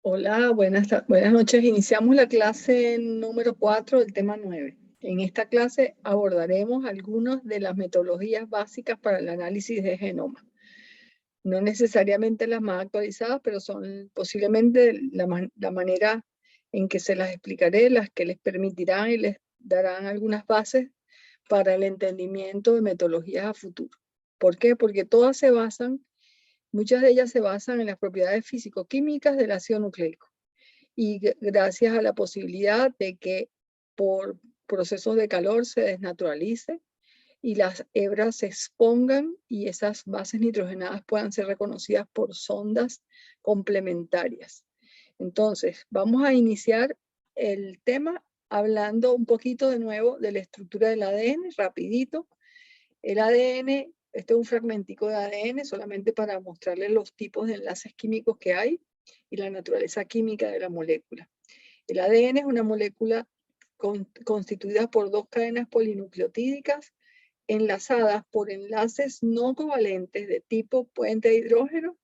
Hola, buenas noches. Iniciamos la clase número 4 del tema 9. En esta clase abordaremos algunas de las metodologías básicas para el análisis de genoma. No necesariamente las más actualizadas, pero son posiblemente la manera en que se las explicaré, las que les permitirán y les darán algunas bases para el entendimiento de metodologías a futuro. ¿Por qué? Porque muchas de ellas se basan en las propiedades físico-químicas del ácido nucleico. Y gracias a la posibilidad de que por procesos de calor se desnaturalice y las hebras se expongan y esas bases nitrogenadas puedan ser reconocidas por sondas complementarias. Entonces, vamos a iniciar el tema hablando un poquito de nuevo de la estructura del ADN, rapidito. El ADN, este es un fragmentico de ADN solamente para mostrarles los tipos de enlaces químicos que hay y la naturaleza química de la molécula. El ADN es una molécula constituida por dos cadenas polinucleotídicas enlazadas por enlaces no covalentes de tipo puente de hidrógeno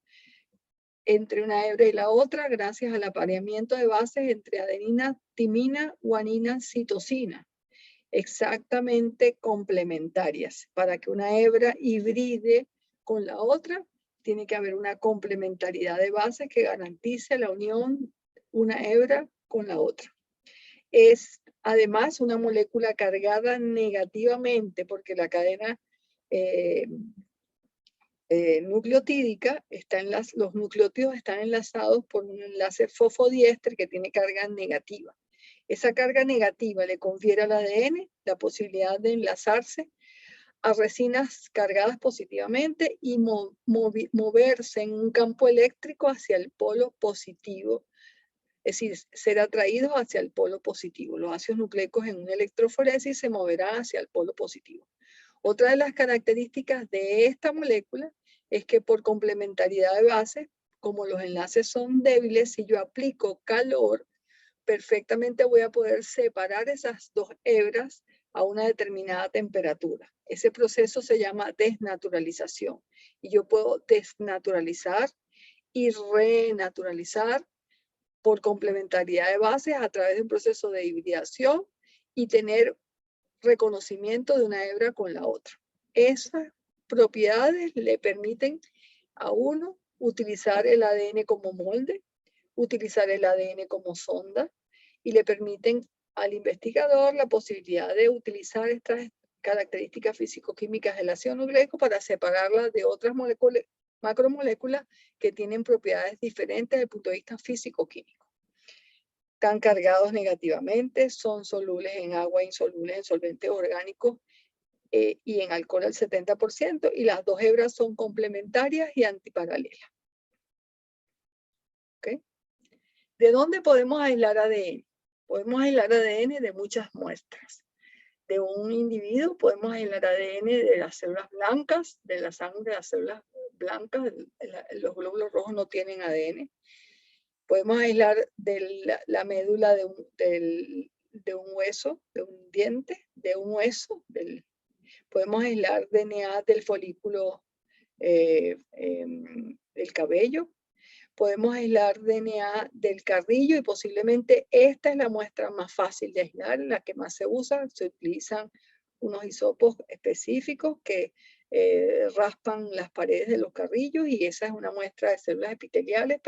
entre una hebra y la otra gracias al apareamiento de bases entre adenina, timina, guanina, citosina, exactamente complementarias. Para que una hebra hibride con la otra, tiene que haber una complementariedad de bases que garantice la unión una hebra con la otra. Es además una molécula cargada negativamente porque la cadena nucleotídica los nucleótidos están enlazados por un enlace fosfodiéster que tiene carga negativa. Esa carga negativa le confiere al ADN la posibilidad de enlazarse a resinas cargadas positivamente y moverse en un campo eléctrico hacia el polo positivo, es decir, ser atraídos hacia el polo positivo. Los ácidos nucleicos en una electroforesis se moverán hacia el polo positivo. Otra de las características de esta molécula es que por complementariedad de bases, como los enlaces son débiles, si yo aplico calor, perfectamente voy a poder separar esas dos hebras a una determinada temperatura. Ese proceso se llama desnaturalización. Y yo puedo desnaturalizar y renaturalizar por complementariedad de bases a través de un proceso de hibridación y tener reconocimiento de una hebra con la otra. Esas propiedades le permiten a uno utilizar el ADN como molde, utilizar el ADN como sonda y le permiten al investigador la posibilidad de utilizar estas características físico-químicas del ácido nucleico para separarlas de otras macromoléculas que tienen propiedades diferentes desde el punto de vista físico-químico. Están cargados negativamente, son solubles en agua, insolubles en solventes orgánicos y en alcohol al 70%, y las dos hebras son complementarias y antiparalelas. ¿Okay? ¿De dónde podemos aislar ADN? Podemos aislar ADN de muchas muestras. De un individuo podemos aislar ADN de las células blancas, de la sangre de las células blancas, los glóbulos rojos no tienen ADN. Podemos aislar de la médula de un hueso, de un diente, de un hueso. Podemos aislar DNA del folículo del cabello. Podemos aislar DNA del carrillo y posiblemente esta es la muestra más fácil de aislar, la que más se usa. Se utilizan unos hisopos específicos que raspan las paredes de los carrillos y esa es una muestra de células epiteliales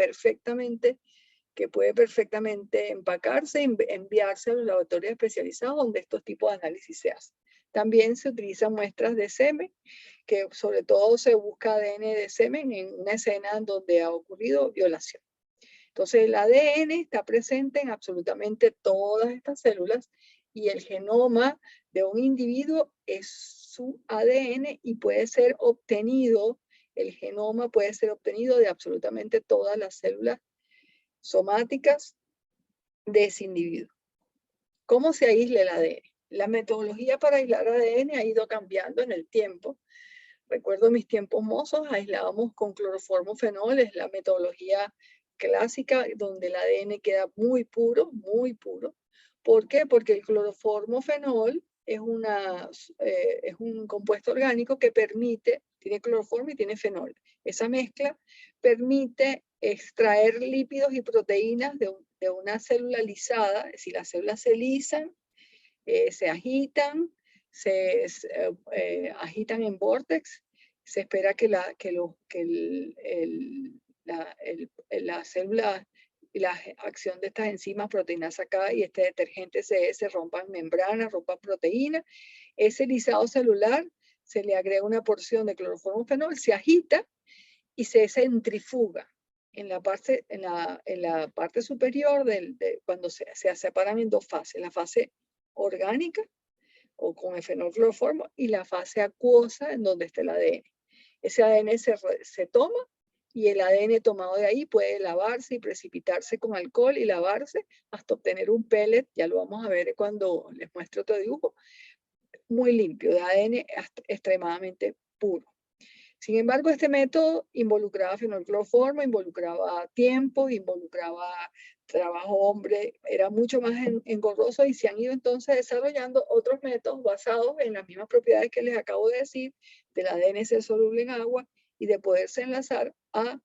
que puede perfectamente empacarse y enviarse a los laboratorios especializados donde estos tipos de análisis se hacen. También se utilizan muestras de semen, que sobre todo se busca ADN de semen en una escena en donde ha ocurrido violación. Entonces el ADN está presente en absolutamente todas estas células y el genoma de un individuo es su ADN y puede ser obtenido, el genoma puede ser obtenido de absolutamente todas las células somáticas de ese individuo. ¿Cómo se aísla el ADN? La metodología para aislar ADN ha ido cambiando en el tiempo. Recuerdo mis tiempos mozos, aislábamos con cloroformofenol, es la metodología clásica donde el ADN queda muy puro, muy puro. ¿Por qué? Porque el cloroformofenol es un compuesto orgánico que tiene cloroformo y tiene fenol. Esa mezcla permite extraer lípidos y proteínas de una célula lisada, es decir, las células se lisan, se agitan, agitan en vórtex, se espera que la célula y la acción de estas enzimas proteinasa K y este detergente se rompan membranas, rompan proteínas. Ese lisado celular se le agrega una porción de cloroformofenol, se agita y se centrifuga en la parte superior cuando se separan en dos fases, la fase orgánica o con el fenolcloroformo y la fase acuosa en donde está el ADN. Ese ADN se toma y el ADN tomado de ahí puede lavarse y precipitarse con alcohol y lavarse hasta obtener un pellet, ya lo vamos a ver cuando les muestre otro dibujo, muy limpio, de ADN extremadamente puro. Sin embargo, este método involucraba fenolcloroformo, involucraba tiempo, involucraba trabajo hombre, era mucho más engorroso y se han ido entonces desarrollando otros métodos basados en las mismas propiedades que les acabo de decir, del ADN ser soluble en agua y de poderse enlazar a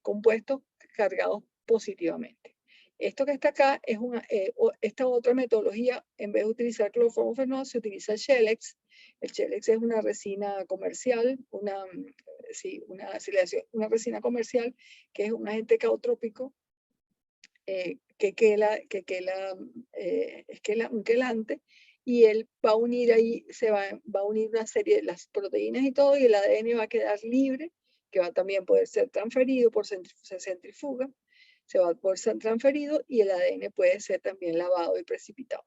compuestos cargados positivamente. Esto que está acá es esta otra metodología, en vez de utilizar cloroformofenol, se utiliza Shelex. El Shelex es una resina comercial, una resina comercial que es un agente caotrópico un quelante, y él va a unir ahí, va a unir una serie de las proteínas y todo, y el ADN va a quedar libre, que va a también poder ser transferido por centrifuga, se va a poder ser transferido y el ADN puede ser también lavado y precipitado.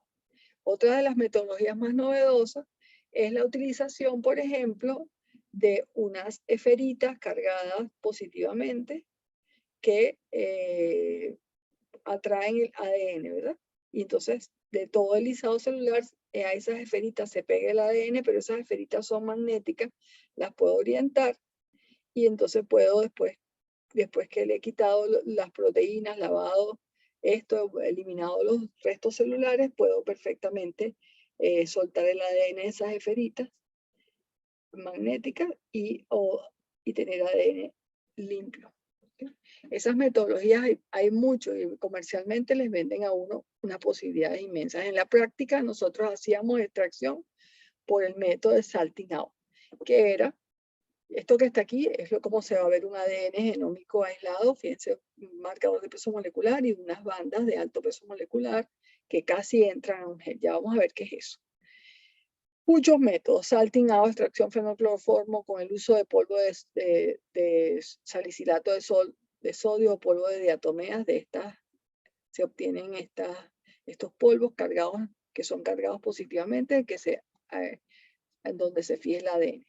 Otra de las metodologías más novedosas es la utilización, por ejemplo, de unas esferitas cargadas positivamente que atraen el ADN, ¿verdad? Y entonces, de todo el lisado celular, a esas esferitas se pega el ADN, pero esas esferitas son magnéticas, las puedo orientar y entonces puedo después que le he quitado las proteínas, lavado esto, eliminado los restos celulares, puedo perfectamente soltar el ADN de esas esferitas magnéticas y tener ADN limpio. ¿Okay? Esas metodologías hay mucho y comercialmente les venden a uno unas posibilidades inmensas. En la práctica nosotros hacíamos extracción por el método de salting out, que era esto que está aquí, es como se va a ver un ADN genómico aislado, fíjense, un marcador de peso molecular y unas bandas de alto peso molecular que casi entran a un gel. Ya vamos a ver qué es eso. Muchos métodos, salting out, extracción fenolcloroformo con el uso de polvo de salicilato de sodio o polvo de diatomeas, se obtienen estos polvos cargados, que son cargados positivamente, en donde se fije el ADN.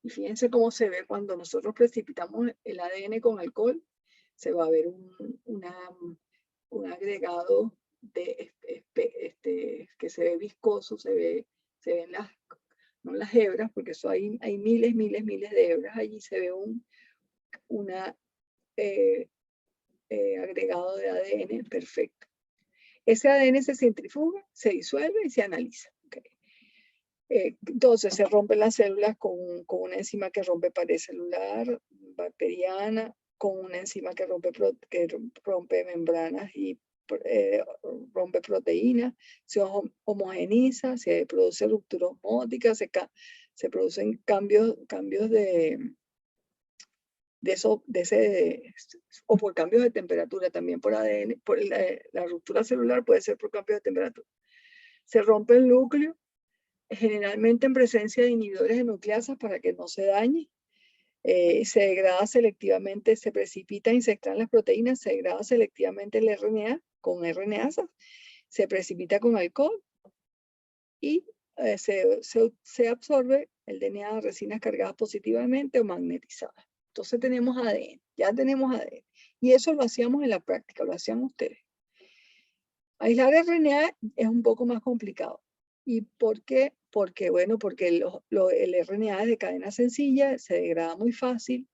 Y fíjense cómo se ve cuando nosotros precipitamos el ADN con alcohol, se va a ver un agregado que se ve viscoso, se ven no las hebras, porque eso hay miles de hebras allí, se ve un agregado de ADN perfecto. Ese ADN se centrifuga, se disuelve y se analiza. Okay. Entonces se rompen las células con una enzima que rompe pared celular bacteriana, con una enzima que rompe membranas y rompe proteínas, se homogeniza, se produce ruptura osmótica, se producen cambios o por cambios de temperatura, también por ADN, por la ruptura celular puede ser por cambios de temperatura. Se rompe el núcleo, generalmente en presencia de inhibidores de nucleasas para que no se dañe. Se degrada selectivamente, se precipitan y se extraen las proteínas, se degrada selectivamente el RNA con RNasas, se precipita con alcohol y se absorbe el DNA de resinas cargadas positivamente o magnetizadas. Entonces tenemos ADN, ya tenemos ADN. Y eso lo hacíamos en la práctica, lo hacían ustedes. Aislar RNA es un poco más complicado. ¿Y por qué? Porque el RNA es de cadena sencilla, se degrada muy fácil.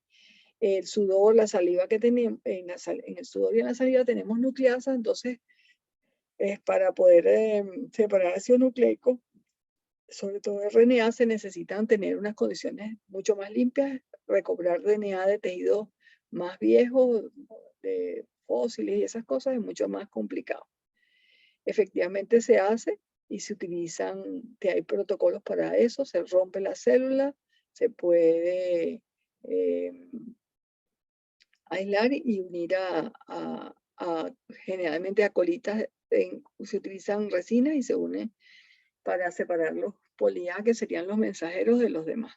El sudor, la saliva que tenemos, en el sudor y en la saliva tenemos nucleasas, entonces para poder separar ácido nucleico sobre todo RNA, se necesitan tener unas condiciones mucho más limpias. Recobrar DNA de tejidos más viejos, de fósiles y esas cosas, es mucho más complicado. Efectivamente se hace y se utilizan, que hay protocolos para eso, se rompe la célula, se puede aislar y unir generalmente a colitas, se utilizan resinas y se unen para separar los polía, que serían los mensajeros de los demás.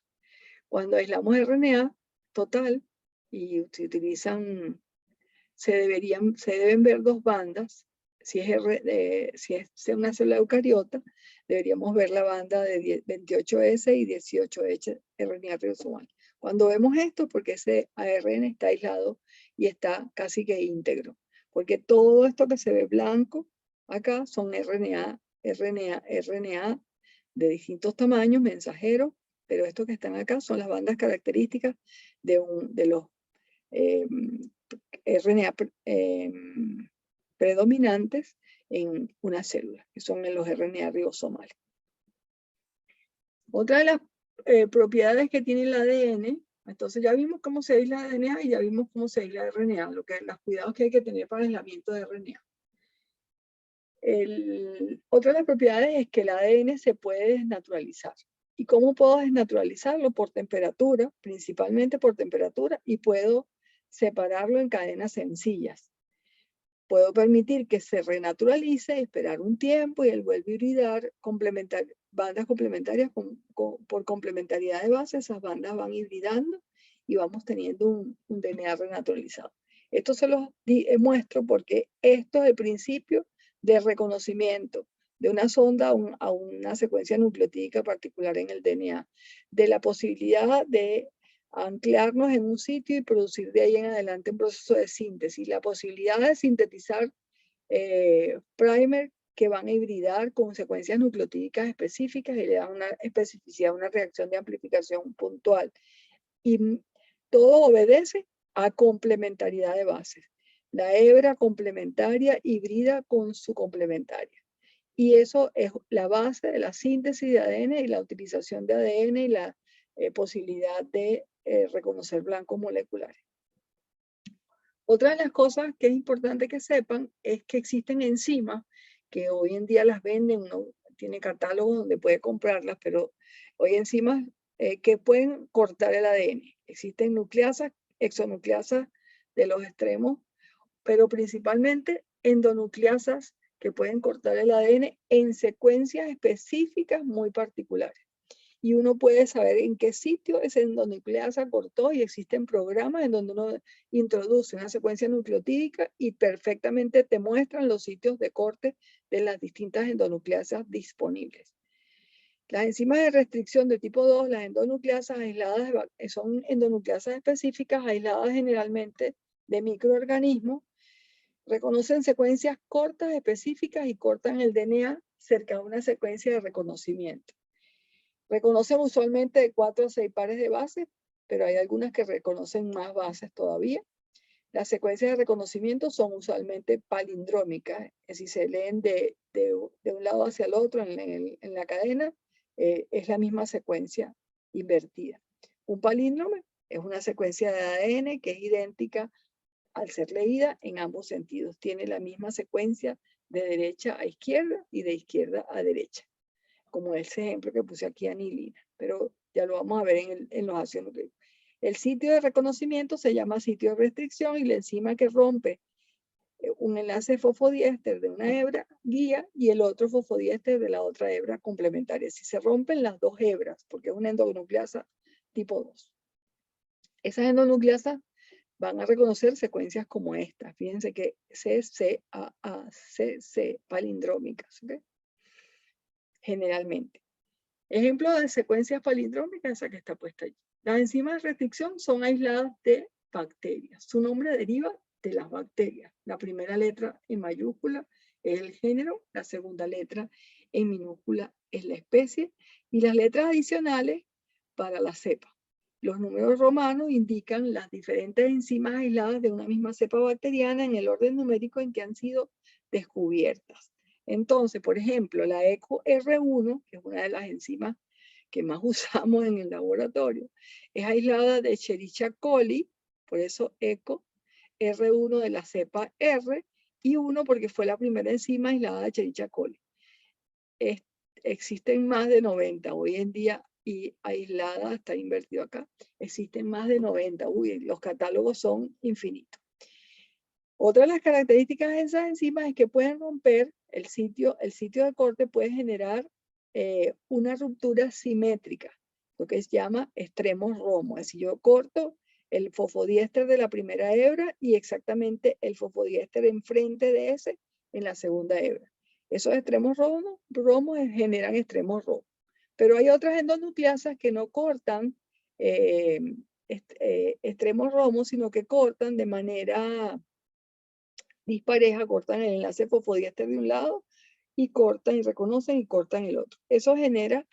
Cuando aislamos RNA total y se utilizan, se deben ver dos bandas. Si es una célula eucariota, deberíamos ver la banda de 28S y 18H RNA ribosomal. Cuando vemos esto, porque ese ARN está aislado y está casi que íntegro, porque todo esto que se ve blanco acá son RNA de distintos tamaños, mensajeros, pero estos que están acá son las bandas características de los RNA predominantes en una célula, que son los RNA ribosomales. Otra de las propiedades que tiene el ADN, entonces ya vimos cómo se aísla DNA y ya vimos cómo se aísla RNA, los cuidados que hay que tener para el aislamiento de RNA. Otra de las propiedades es que el ADN se puede desnaturalizar. ¿Y cómo puedo desnaturalizarlo? Por temperatura, principalmente por temperatura, y puedo separarlo en cadenas sencillas. Puedo permitir que se renaturalice, esperar un tiempo y él vuelve a hibridar bandas complementarias por complementariedad de base. Esas bandas van hibridando y vamos teniendo un DNA renaturalizado. Esto se los muestro porque esto es el principio de reconocimiento de una sonda a una secuencia nucleotídica particular en el DNA, de la posibilidad de anclarnos en un sitio y producir de ahí en adelante un proceso de síntesis, la posibilidad de sintetizar primer que van a hibridar con secuencias nucleotídicas específicas y le dan una especificidad, una reacción de amplificación puntual. Y todo obedece a complementariedad de bases. La hebra complementaria hibrida con su complementaria. Y eso es la base de la síntesis de ADN y la utilización de ADN y la posibilidad de reconocer blancos moleculares. Otra de las cosas que es importante que sepan es que existen enzimas que hoy en día las venden, uno tiene catálogos donde puede comprarlas, pero hoy hay enzimas que pueden cortar el ADN. Existen nucleasas, exonucleasas de los extremos, pero principalmente endonucleasas que pueden cortar el ADN en secuencias específicas muy particulares. Y uno puede saber en qué sitio esa endonucleasa cortó, y existen programas en donde uno introduce una secuencia nucleotídica y perfectamente te muestran los sitios de corte de las distintas endonucleasas disponibles. Las enzimas de restricción de tipo 2, las endonucleasas aisladas, son endonucleasas específicas aisladas generalmente de microorganismos, reconocen secuencias cortas específicas y cortan el DNA cerca de una secuencia de reconocimiento. Reconocen usualmente de 4 a 6 pares de bases, pero hay algunas que reconocen más bases todavía. Las secuencias de reconocimiento son usualmente palindrómicas, es decir, se leen de un lado hacia el otro en la cadena, es la misma secuencia invertida. Un palíndromo es una secuencia de ADN que es idéntica al ser leída en ambos sentidos. Tiene la misma secuencia de derecha a izquierda y de izquierda a derecha, como ese ejemplo que puse aquí, anilina, pero ya lo vamos a ver en los ácidos nucleicos. El sitio de reconocimiento se llama sitio de restricción y la enzima que rompe un enlace fosfodiéster de una hebra guía y el otro fosfodiéster de la otra hebra complementaria. Si se rompen las dos hebras, porque es una endonucleasa tipo 2. Esas endonucleasas van a reconocer secuencias como esta. Fíjense que CCAA, CC palindrómicas, ¿okay? Generalmente. Ejemplo de secuencias palindrómicas, esa que está puesta allí. Las enzimas de restricción son aisladas de bacterias. Su nombre deriva de las bacterias. La primera letra en mayúscula es el género, la segunda letra en minúscula es la especie y las letras adicionales para la cepa. Los números romanos indican las diferentes enzimas aisladas de una misma cepa bacteriana en el orden numérico en que han sido descubiertas. Entonces, por ejemplo, la ECO R1, que es una de las enzimas que más usamos en el laboratorio, es aislada de Escherichia coli, por eso ECO R1 de la cepa R, y 1 porque fue la primera enzima aislada de Escherichia coli. Existen más de 90 hoy en día, y aislada, está invertido acá, existen más de 90. Uy, los catálogos son infinitos. Otra de las características de esas enzimas es que pueden romper el sitio de corte, puede generar una ruptura simétrica, lo que se llama extremos romo. Es decir, yo corto el fosfodiéster de la primera hebra y exactamente el fosfodiéster enfrente de ese en la segunda hebra. Esos extremos romos generan extremos romos. Pero hay otras endonucleasas que no cortan extremos romos, sino que cortan de manera dispareja, cortan el enlace fosfodiéster de un lado y cortan y reconocen y cortan el otro. Eso genera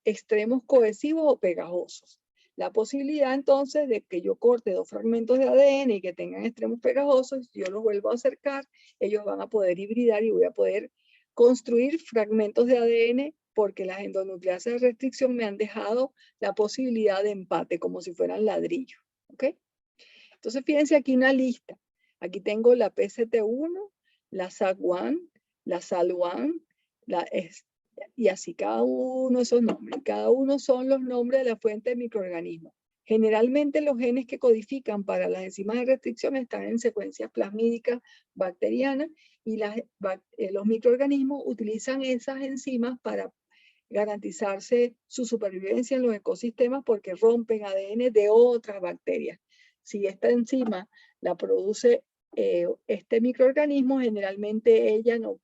extremos cohesivos o pegajosos. La posibilidad entonces de que yo corte dos fragmentos de ADN y que tengan extremos pegajosos, yo los vuelvo a acercar, ellos van a poder hibridar y voy a poder construir fragmentos de ADN porque las endonucleasas de restricción me han dejado la posibilidad de empate como si fueran ladrillos. ¿Ok? Entonces fíjense aquí una lista. Aquí tengo la PCT1, la SAC1, la SAL1, y así cada uno de esos nombres. Cada uno son los nombres de la fuente de microorganismos. Generalmente los genes que codifican para las enzimas de restricción están en secuencias plasmídicas bacterianas y los microorganismos utilizan esas enzimas para garantizarse su supervivencia en los ecosistemas porque rompen ADN de otras bacterias. Si esta enzima la produce este microorganismo, generalmente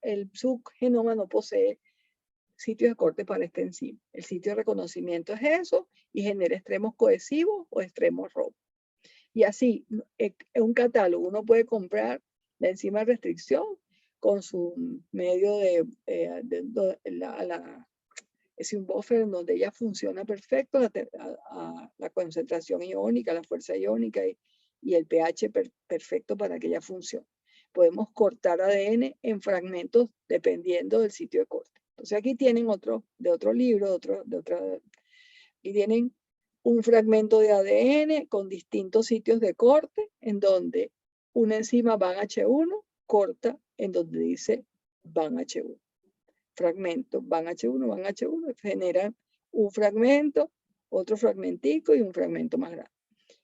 el subgenoma no posee sitio de corte para esta enzima. El sitio de reconocimiento es eso y genera extremos cohesivos o extremos romos. Y así, en un catálogo uno puede comprar la enzima de restricción con su medio es un buffer en donde ella funciona perfecto, la concentración iónica, la fuerza iónica y el pH perfecto para que ella funcione. Podemos cortar ADN en fragmentos dependiendo del sitio de corte. Entonces aquí tienen de otro libro, y tienen un fragmento de ADN con distintos sitios de corte en donde una enzima BAN-H1 corta en donde dice BAN-H1. Fragmentos, BAN-H1, generan un fragmento, otro fragmentico y un fragmento más grande.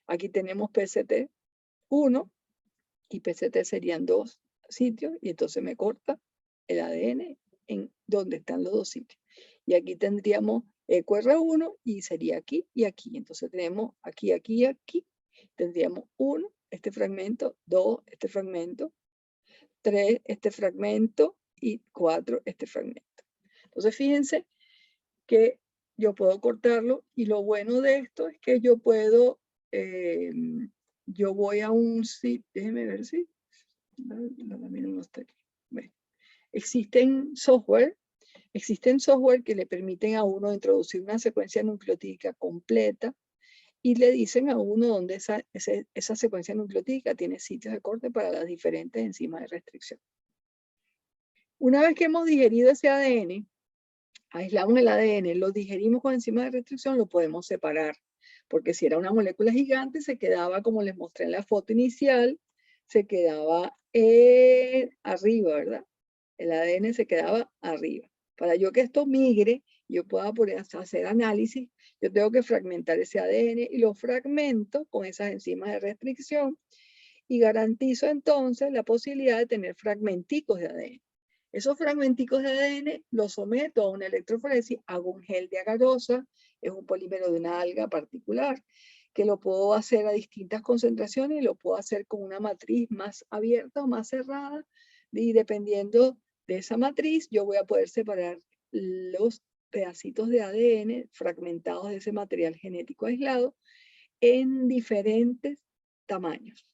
Aquí tenemos PCT1 y PCT serían dos sitios y entonces me corta el ADN en donde están los dos sitios. Y aquí tendríamos EcoR1 y sería aquí y aquí. Entonces tenemos aquí, aquí y aquí. Tendríamos 1, este fragmento, 2, este fragmento, 3, este fragmento y 4, este fragmento. Entonces fíjense que yo puedo cortarlo y lo bueno de esto es que yo puedo, yo voy a un sitio, déjenme ver si, no está aquí. Bueno, existen software que le permiten a uno introducir una secuencia nucleotídica completa y le dicen a uno dónde esa secuencia nucleotídica tiene sitios de corte para las diferentes enzimas de restricción. Una vez que hemos digerido ese ADN, aislamos el ADN, lo digerimos con enzimas de restricción, lo podemos separar. Porque si era una molécula gigante, se quedaba, como les mostré en la foto inicial, se quedaba arriba, ¿verdad? El ADN se quedaba arriba. Para yo que esto migre, yo pueda poder hacer análisis, yo tengo que fragmentar ese ADN y lo fragmento con esas enzimas de restricción y garantizo entonces la posibilidad de tener fragmenticos de ADN. Esos fragmenticos de ADN los someto a una electroforesis, hago un gel de agarosa, es un polímero de una alga particular, que lo puedo hacer a distintas concentraciones y lo puedo hacer con una matriz más abierta o más cerrada, y dependiendo de esa matriz yo voy a poder separar los pedacitos de ADN fragmentados de ese material genético aislado en diferentes tamaños.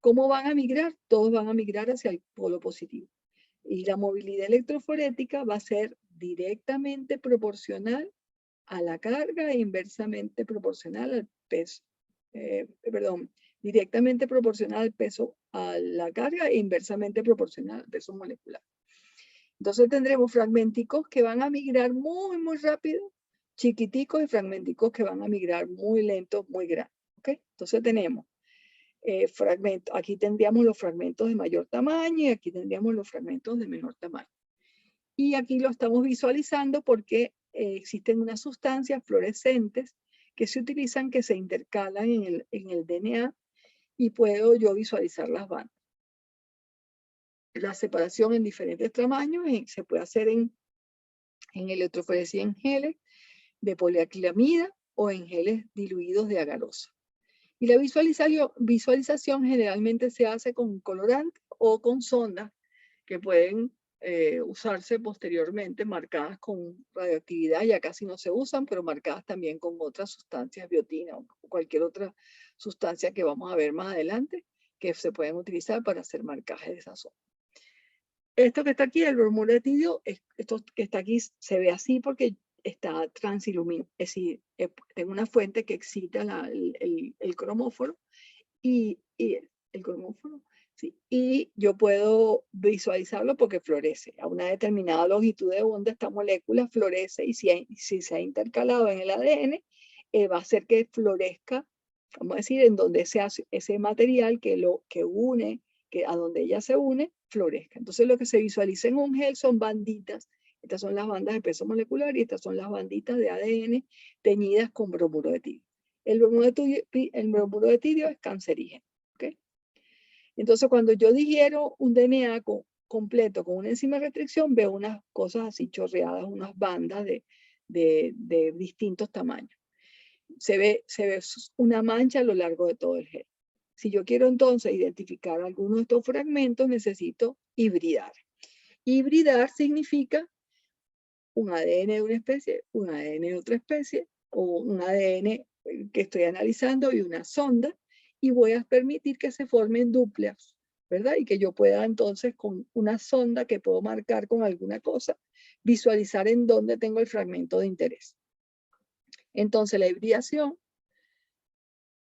¿Cómo van a migrar? Todos van a migrar hacia el polo positivo. Y la movilidad electroforética va a ser directamente proporcional a la carga e inversamente proporcional al peso. Directamente proporcional al peso a la carga e inversamente proporcional al peso molecular. Entonces tendremos fragmenticos que van a migrar muy, muy rápido, chiquiticos, y fragmenticos que van a migrar muy lento, muy grande. ¿Okay? Entonces tenemos fragmentos. Aquí tendríamos los fragmentos de mayor tamaño y aquí tendríamos los fragmentos de menor tamaño. Y aquí lo estamos visualizando porque existen unas sustancias fluorescentes que se utilizan, que se intercalan en el DNA, y puedo yo visualizar las bandas. La separación en diferentes tamaños se puede hacer en electroforesia en geles de poliacrilamida o en geles diluidos de agarosa. Y la visualización generalmente se hace con colorante o con sondas que pueden usarse posteriormente, marcadas con radioactividad, ya casi no se usan, pero marcadas también con otras sustancias, biotina o cualquier otra sustancia que vamos a ver más adelante, que se pueden utilizar para hacer marcaje de esa zona. Esto que está aquí, el bromuro de tidio, esto que está aquí se ve así porque está transiluminado, es decir, tengo una fuente que excita el cromóforo y el cromóforo, sí, y yo puedo visualizarlo porque florece. A una determinada longitud de onda esta molécula florece, y si se ha intercalado en el ADN, va a hacer que florezca, vamos a decir, en donde ese material que une, a donde ella se une, florezca. Entonces lo que se visualiza en un gel son banditas. Estas son las bandas de peso molecular y estas son las banditas de ADN teñidas con bromuro de tidio. El bromuro de tidio es cancerígeno. ¿Okay? Entonces, cuando yo digiero un DNA completo con una enzima de restricción, veo unas cosas así chorreadas, unas bandas de distintos tamaños. Se ve una mancha a lo largo de todo el gel. Si yo quiero entonces identificar alguno de estos fragmentos, necesito hibridar. Hibridar significa un ADN de una especie, un ADN de otra especie, o un ADN que estoy analizando y una sonda, y voy a permitir que se formen duplex, ¿verdad? Y que yo pueda entonces, con una sonda que puedo marcar con alguna cosa, visualizar en dónde tengo el fragmento de interés. Entonces la hibridación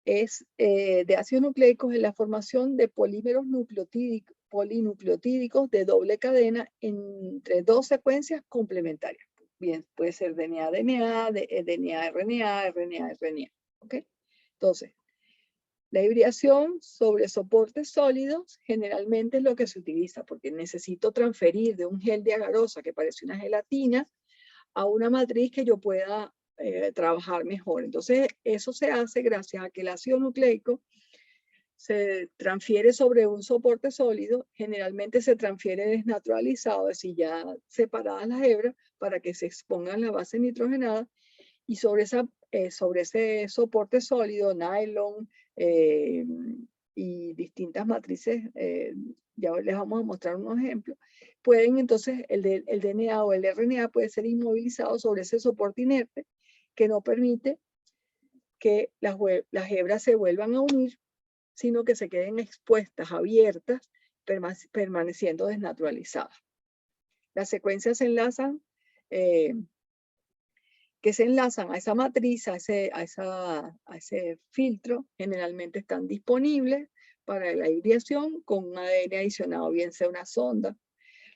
de ácidos nucleicos es la formación de polímeros polinucleotídicos de doble cadena entre dos secuencias complementarias. Bien, puede ser DNA-DNA, DNA-RNA, RNA-RNA. ¿Ok? Entonces, la hibridación sobre soportes sólidos generalmente es lo que se utiliza, porque necesito transferir de un gel de agarosa que parece una gelatina a una matriz que yo pueda trabajar mejor. Entonces, eso se hace gracias a que el ácido nucleico se transfiere sobre un soporte sólido, generalmente se transfiere desnaturalizado, es decir, ya separadas las hebras para que se expongan la base nitrogenada, y sobre ese soporte sólido, nylon y distintas matrices, ya les vamos a mostrar unos ejemplos, pueden entonces el DNA o el RNA puede ser inmovilizado sobre ese soporte inerte que no permite que las hebras se vuelvan a unir, sino que se queden expuestas, abiertas, permaneciendo desnaturalizadas. Las secuencias se enlazan, que se enlazan a esa matriz, a ese filtro, generalmente están disponibles para la hibridación con un ADN adicionado, bien sea una sonda.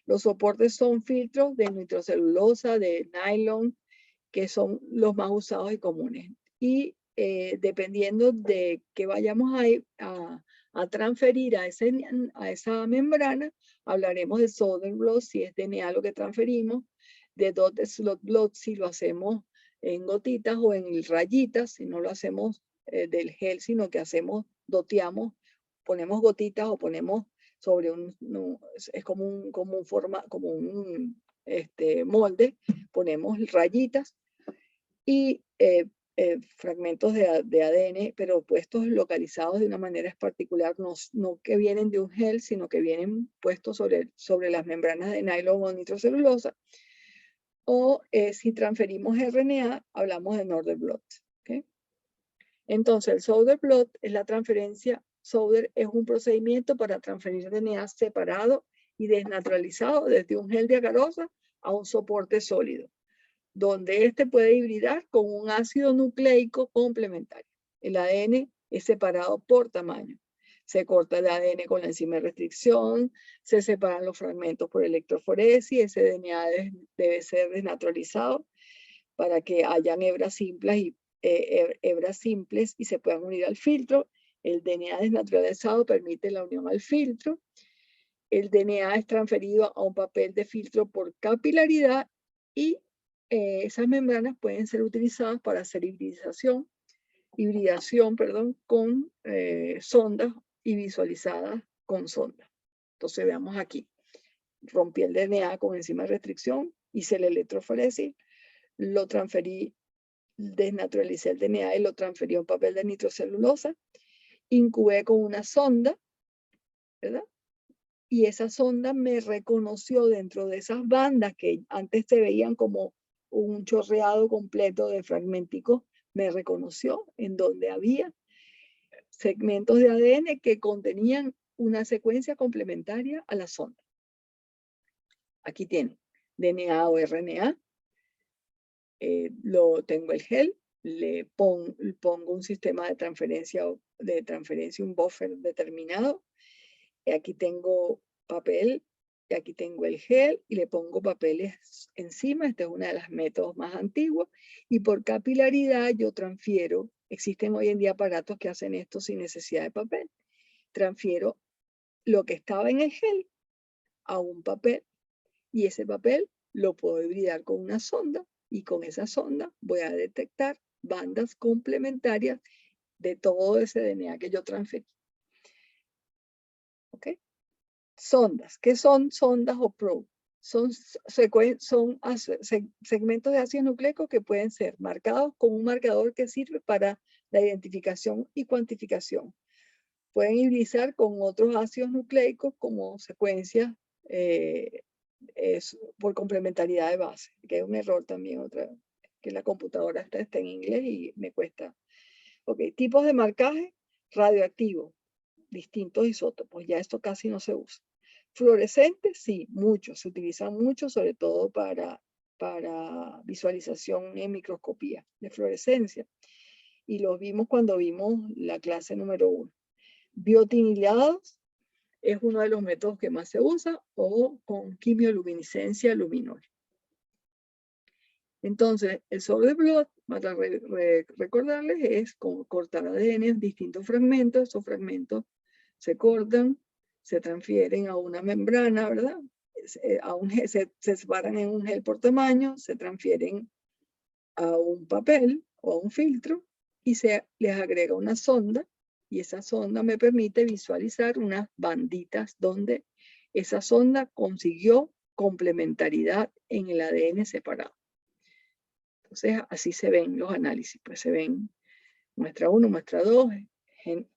Los soportes son filtros de nitrocelulosa, de nylon, que son los más usados y comunes. Y dependiendo de qué vayamos a transferir a esa membrana, hablaremos de Southern blot si es DNA lo que transferimos, de dot slot blot si lo hacemos en gotitas o en rayitas, si no lo hacemos del gel, sino que doteamos, ponemos gotitas o ponemos sobre es como un molde, ponemos rayitas y fragmentos de ADN, pero puestos localizados de una manera particular, no que vienen de un gel, sino que vienen puestos sobre las membranas de nylon o nitrocelulosa. O si transferimos RNA, hablamos de Northern blot. ¿Okay? Entonces, el Southern blot es la transferencia. Southern es un procedimiento para transferir DNA separado y desnaturalizado desde un gel de agarosa a un soporte sólido, donde este puede hibridar con un ácido nucleico complementario. El ADN es separado por tamaño. Se corta el ADN con la enzima de restricción, se separan los fragmentos por electroforesis, ese DNA debe ser desnaturalizado para que hayan hebras simples y se puedan unir al filtro. El DNA desnaturalizado permite la unión al filtro. El DNA es transferido a un papel de filtro por capilaridad y esas membranas pueden ser utilizadas para hacer hibridación con sondas y visualizadas con sondas. Entonces veamos aquí. Rompí el DNA con enzima de restricción, hice la electroforesis, lo transferí, desnaturalicé el DNA y lo transferí a un papel de nitrocelulosa, incubé con una sonda, ¿verdad? Y esa sonda me reconoció dentro de esas bandas que antes se veían como un chorreado completo de fragmenticos, me reconoció en donde había segmentos de ADN que contenían una secuencia complementaria a la sonda. Aquí tiene DNA o RNA, tengo el gel, le pongo un sistema de transferencia, un buffer determinado. Y aquí tengo papel, y aquí tengo el gel, y le pongo papeles encima. Este es uno de los métodos más antiguos. Y por capilaridad yo transfiero, existen hoy en día aparatos que hacen esto sin necesidad de papel. Transfiero lo que estaba en el gel a un papel, y ese papel lo puedo hibridar con una sonda, y con esa sonda voy a detectar bandas complementarias de todo ese DNA que yo transferí. ¿Ok? Sondas. ¿Qué son sondas o probes? Son segmentos de ácidos nucleicos que pueden ser marcados con un marcador que sirve para la identificación y cuantificación. Pueden hibridizar con otros ácidos nucleicos como secuencias por complementariedad de base, que es un error también, que la computadora está en inglés y me cuesta. Ok, tipos de marcaje radioactivo, distintos isótopos, ya esto casi no se usa. Fluorescentes, sí, muchos, se utilizan mucho, sobre todo para visualización en microscopía de fluorescencia. Y los vimos cuando vimos la clase número 1. Biotinilados es uno de los métodos que más se usa, o con quimioluminiscencia luminol. Entonces, el sobre blot, para recordarles, es como cortar ADN en distintos fragmentos. Esos fragmentos se cortan, se transfieren a una membrana, ¿verdad? Se separan en un gel por tamaño, se transfieren a un papel o a un filtro y se les agrega una sonda, y esa sonda me permite visualizar unas banditas donde esa sonda consiguió complementariedad en el ADN separado. Entonces, así se ven los análisis. Pues se ven muestra 1, muestra 2,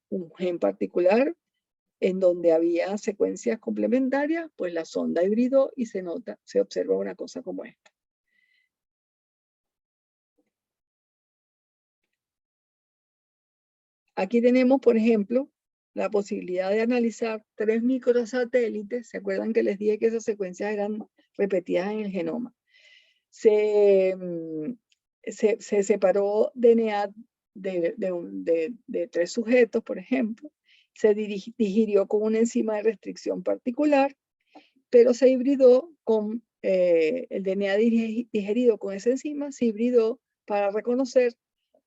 un gen particular en donde había secuencias complementarias, pues la sonda hibridó y se observa una cosa como esta. Aquí tenemos, por ejemplo, la posibilidad de analizar 3 microsatélites. ¿Se acuerdan que les dije que esas secuencias eran repetidas en el genoma? Se separó DNA de 3 sujetos, por ejemplo. Se digirió con una enzima de restricción particular, pero se hibridó con el DNA digerido con esa enzima, se hibridó para reconocer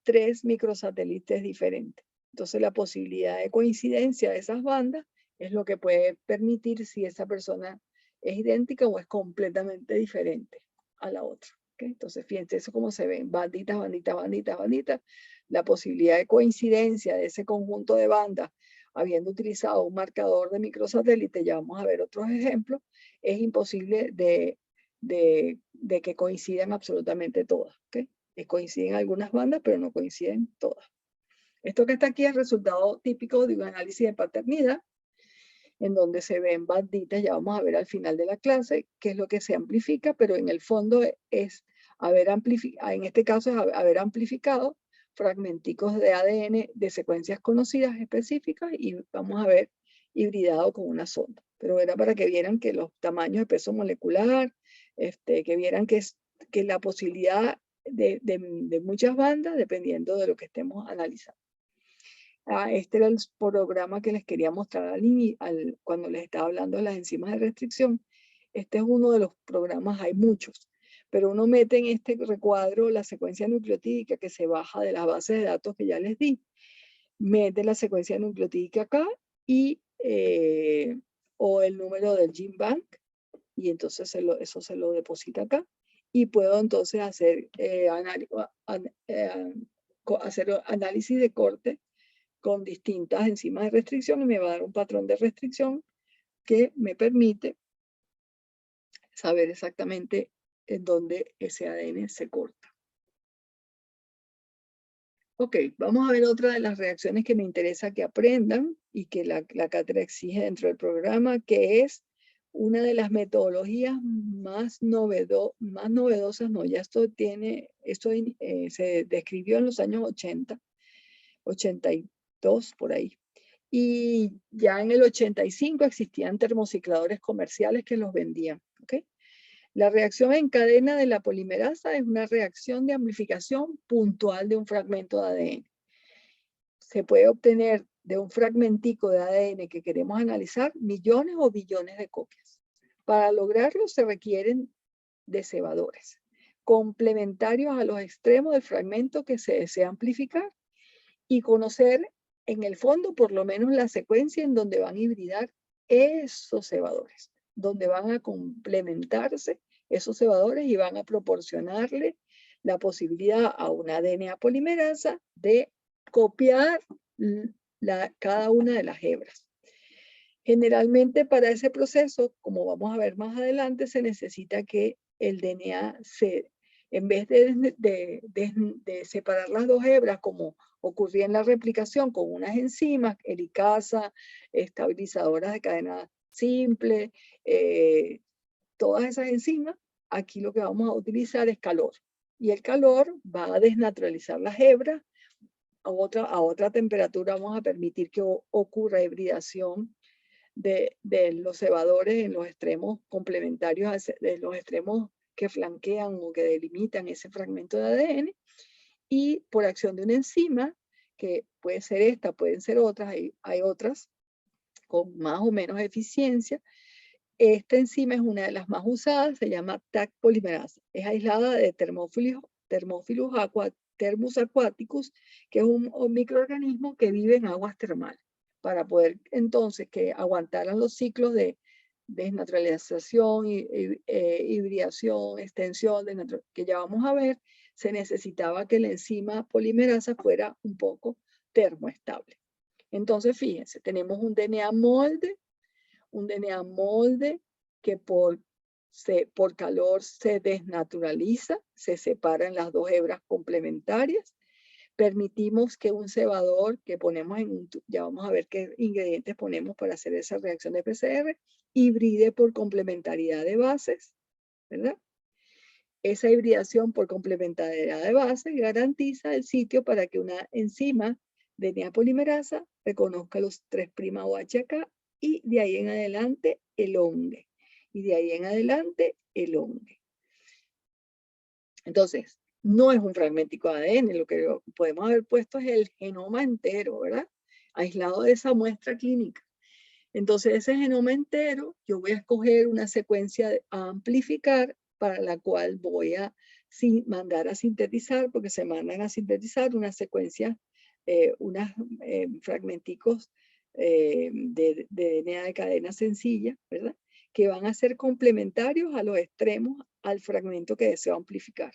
3 microsatélites diferentes. Entonces, la posibilidad de coincidencia de esas bandas es lo que puede permitir si esa persona es idéntica o es completamente diferente a la otra. ¿Okay? Entonces, fíjense eso como se ven, banditas, banditas, banditas, banditas. La posibilidad de coincidencia de ese conjunto de bandas, habiendo utilizado un marcador de microsatélite, ya vamos a ver otros ejemplos, es imposible de que coincidan absolutamente todas. ¿Okay? Coinciden algunas bandas, pero no coinciden todas. Esto que está aquí es resultado típico de un análisis de paternidad, en donde se ven banditas, ya vamos a ver al final de la clase qué es lo que se amplifica, pero en el fondo es en este caso es haber amplificado fragmenticos de ADN de secuencias conocidas específicas, y vamos a ver hibridado con una sonda. Pero era para que vieran que los tamaños de peso molecular, que vieran que la posibilidad de muchas bandas dependiendo de lo que estemos analizando. Este era el programa que les quería mostrar cuando les estaba hablando de las enzimas de restricción. Este es uno de los programas, hay muchos, pero uno mete en este recuadro la secuencia nucleotídica que se baja de las bases de datos que ya les di. Mete la secuencia nucleotídica acá y o el número del gene bank, y entonces eso se lo deposita acá, y puedo entonces hacer, hacer análisis de corte con distintas enzimas de restricción, y me va a dar un patrón de restricción que me permite saber exactamente en dónde ese ADN se corta. Ok, vamos a ver otra de las reacciones que me interesa que aprendan y que la cátedra exige dentro del programa, que es una de las metodologías más novedosas. No, ya esto se describió en los años 80, 82 por ahí. Y ya en el 85 existían termocicladores comerciales que los vendían. ¿Okay? La reacción en cadena de la polimerasa es una reacción de amplificación puntual de un fragmento de ADN. Se puede obtener de un fragmentico de ADN que queremos analizar millones o billones de copias. Para lograrlo se requieren de cebadores complementarios a los extremos del fragmento que se desea amplificar y conocer en el fondo por lo menos la secuencia en donde van a hibridar esos cebadores, donde van a complementarse esos cebadores y van a proporcionarle la posibilidad a una DNA polimerasa de copiar cada una de las hebras. Generalmente para ese proceso, como vamos a ver más adelante, se necesita que el DNA en vez de separar las dos hebras como ocurría en la replicación con unas enzimas, helicasa, estabilizadoras de cadena simple, todas esas enzimas, aquí lo que vamos a utilizar es calor. Y el calor va a desnaturalizar las hebras. A otra temperatura vamos a permitir que ocurra hibridación de los cebadores en los extremos complementarios, de los extremos que flanquean o que delimitan ese fragmento de ADN, y por acción de una enzima, que puede ser esta, pueden ser otras, hay otras con más o menos eficiencia. Esta enzima es una de las más usadas, se llama Taq polimerasa. Es aislada de Thermus aquaticus, que es un microorganismo que vive en aguas termales, para poder entonces que aguantaran los ciclos de desnaturalización, hibridación, extensión, que ya vamos a ver, se necesitaba que la enzima polimerasa fuera un poco termoestable. Entonces, fíjense, tenemos un DNA molde que por calor se desnaturaliza, se separan las dos hebras complementarias. Permitimos que un cebador que ponemos ya vamos a ver qué ingredientes ponemos para hacer esa reacción de PCR, hibride por complementariedad de bases, ¿verdad? Esa hibridación por complementariedad de bases garantiza el sitio para que una enzima de DNA polimerasa reconozca los 3'OH acá, y de ahí en adelante elongue. Y de ahí en adelante elongue. Entonces, no es un fragmentico de ADN, lo que podemos haber puesto es el genoma entero, ¿verdad? Aislado de esa muestra clínica. Entonces, ese genoma entero, yo voy a escoger una secuencia a amplificar para la cual voy a mandar a sintetizar, porque se mandan a sintetizar unas secuencias, unos fragmenticos de DNA de cadena sencilla, ¿verdad? Que van a ser complementarios a los extremos al fragmento que deseo amplificar.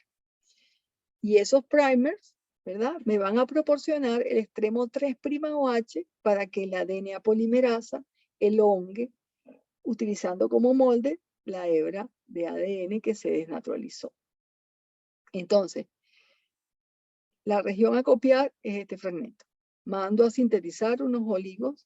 Y esos primers, ¿verdad? Me van a proporcionar el extremo 3'OH para que la DNA polimerasa elongue, utilizando como molde la hebra de ADN que se desnaturalizó. Entonces, la región a copiar es este fragmento. Mando a sintetizar unos oligos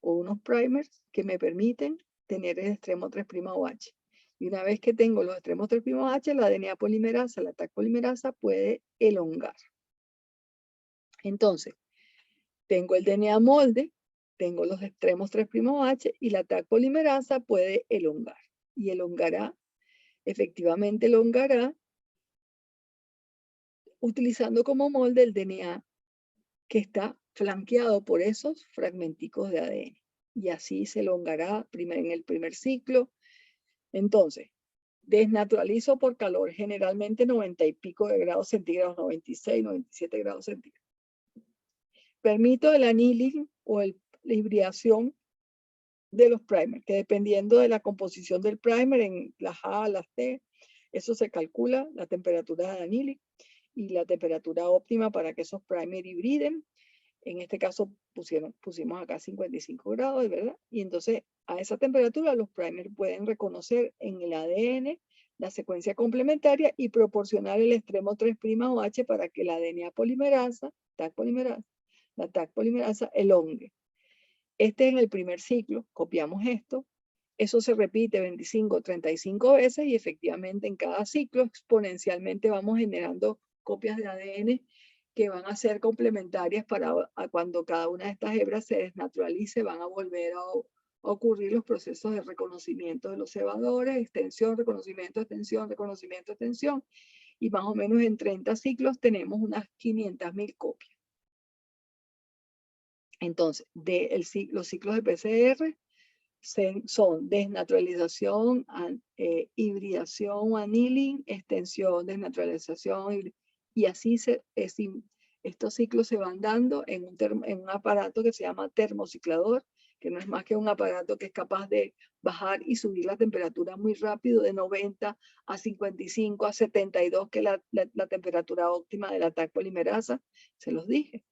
o unos primers que me permiten tener el extremo 3'OH. Y una vez que tengo los extremos 3'OH, la DNA polimerasa, la Taq polimerasa, puede elongar. Entonces, tengo el DNA molde, tengo los extremos 3'OH y la Taq polimerasa puede elongar. Y elongará, efectivamente elongará, utilizando como molde el DNA que está flanqueado por esos fragmenticos de ADN. Y así se elongará en el primer ciclo. Entonces, desnaturalizo por calor, generalmente 90 y pico de grados centígrados, 96, 97 grados centígrados. Permito el annealing o la hibridación de los primers, que dependiendo de la composición del primer, en las A, las T, eso se calcula, la temperatura de annealing y la temperatura óptima para que esos primers hibriden. En este caso pusimos acá 55 grados, ¿verdad? Y entonces a esa temperatura los primers pueden reconocer en el ADN la secuencia complementaria y proporcionar el extremo 3' OH para que la DNA polimerasa, la Taq polimerasa elongue. Este es en el primer ciclo, copiamos esto, eso se repite 25, 35 veces y efectivamente en cada ciclo exponencialmente vamos generando copias de ADN que van a ser complementarias para cuando cada una de estas hebras se desnaturalice, van a volver a ocurrir los procesos de reconocimiento de los cebadores, extensión, reconocimiento, extensión, y más o menos en 30 ciclos tenemos unas 500.000 copias. Entonces, los ciclos de PCR son desnaturalización, hibridación, annealing, extensión, desnaturalización, y así estos ciclos se van dando en un aparato que se llama termociclador, que no es más que un aparato que es capaz de bajar y subir la temperatura muy rápido, de 90 a 55 a 72, que es la temperatura óptima de la Taq polimerasa, se los dije.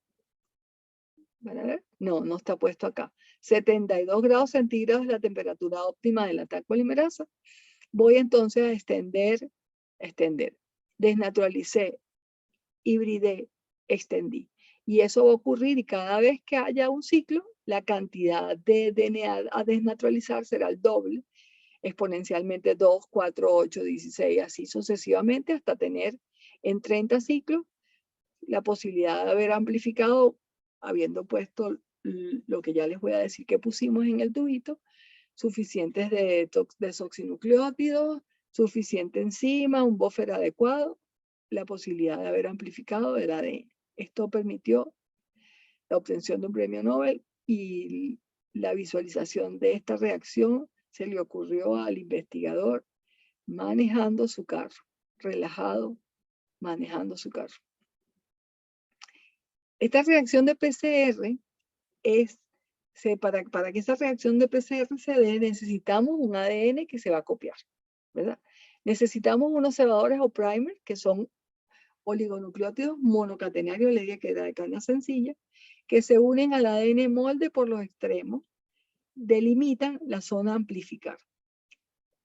¿Van a ver? No, no está puesto acá. 72 grados centígrados es la temperatura óptima de la Taq polimerasa. Voy entonces a extender. Desnaturalicé, hibridé, extendí. Y eso va a ocurrir y cada vez que haya un ciclo, la cantidad de DNA a desnaturalizar será el doble, exponencialmente 2, 4, 8, 16, así sucesivamente hasta tener en 30 ciclos la posibilidad de haber amplificado, habiendo puesto lo que ya les voy a decir que pusimos en el tubito, suficientes desoxinucleótidos, suficiente enzima, un buffer adecuado, la posibilidad de haber amplificado el ADN. Esto permitió la obtención de un premio Nobel y la visualización de esta reacción se le ocurrió al investigador manejando su carro, relajado, manejando su carro. Esta reacción de PCR para que esta reacción de PCR se dé, necesitamos un ADN que se va a copiar, ¿verdad? Necesitamos unos cebadores o primers que son oligonucleótidos monocatenarios de cadena sencilla que se unen al ADN molde por los extremos, delimitan la zona a amplificar.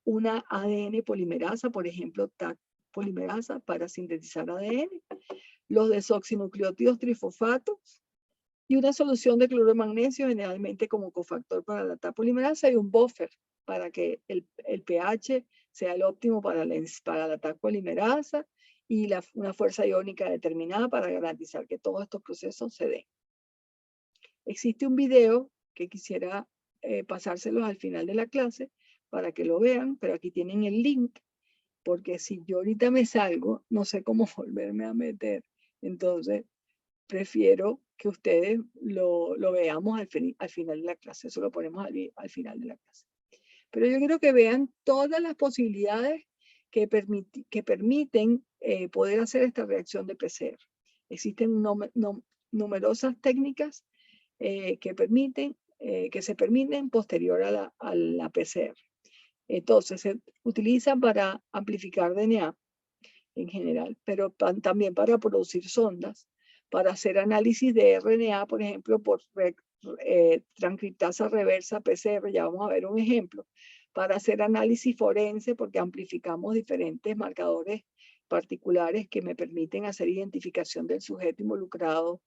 Una ADN polimerasa, por ejemplo, Taq polimerasa para sintetizar ADN, los desoxinucleótidos trifosfatos, y una solución de cloruro de magnesio, generalmente como cofactor para la Taq polimerasa, y un buffer para que el pH sea el óptimo para la Taq polimerasa, y una fuerza iónica determinada para garantizar que todos estos procesos se den. Existe un video que quisiera pasárselos al final de la clase para que lo vean, pero aquí tienen el link, porque si yo ahorita me salgo, no sé cómo volverme a meter. Entonces, prefiero que ustedes lo veamos al final de la clase. Eso lo ponemos al final de la clase. Pero yo quiero que vean todas las posibilidades que permiten poder hacer esta reacción de PCR. Existen numerosas técnicas que se permiten posterior a la PCR. Entonces, se utilizan para amplificar DNA en general, pero también para producir sondas, para hacer análisis de RNA, por ejemplo, por transcriptasa reversa PCR, ya vamos a ver un ejemplo, para hacer análisis forense, porque amplificamos diferentes marcadores particulares que me permiten hacer identificación del sujeto involucrado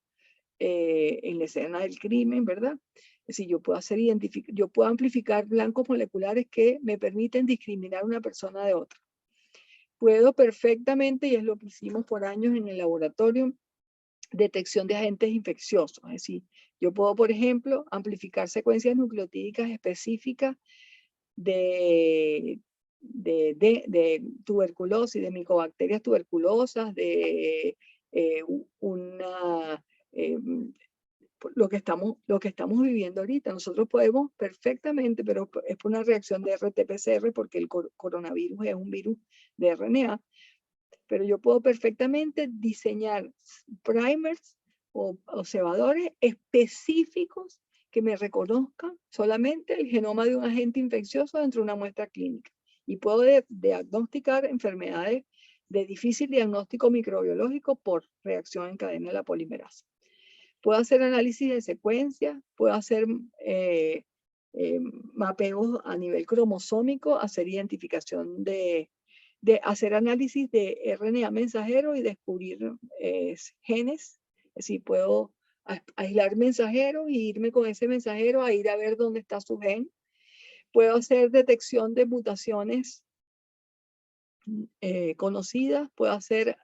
en la escena del crimen, ¿verdad? Es decir, yo puedo amplificar blancos moleculares que me permiten discriminar una persona de otra. Puedo perfectamente, y es lo que hicimos por años en el laboratorio, detección de agentes infecciosos. Es decir, yo puedo, por ejemplo, amplificar secuencias nucleotídicas específicas de tuberculosis, de micobacterias tuberculosas, de lo que estamos viviendo ahorita. Nosotros podemos perfectamente, pero es por una reacción de RT-PCR, porque el coronavirus es un virus de RNA, pero yo puedo perfectamente diseñar primers o cebadores específicos que me reconozcan solamente el genoma de un agente infeccioso dentro de una muestra clínica. Y puedo diagnosticar enfermedades de difícil diagnóstico microbiológico por reacción en cadena de la polimerasa. Puedo hacer análisis de secuencia, puedo hacer mapeos a nivel cromosómico, hacer identificación hacer análisis de RNA mensajero y descubrir genes. Es decir, puedo aislar mensajeros y irme con ese mensajero a ir a ver dónde está su gen. Puedo hacer detección de mutaciones conocidas, puedo hacer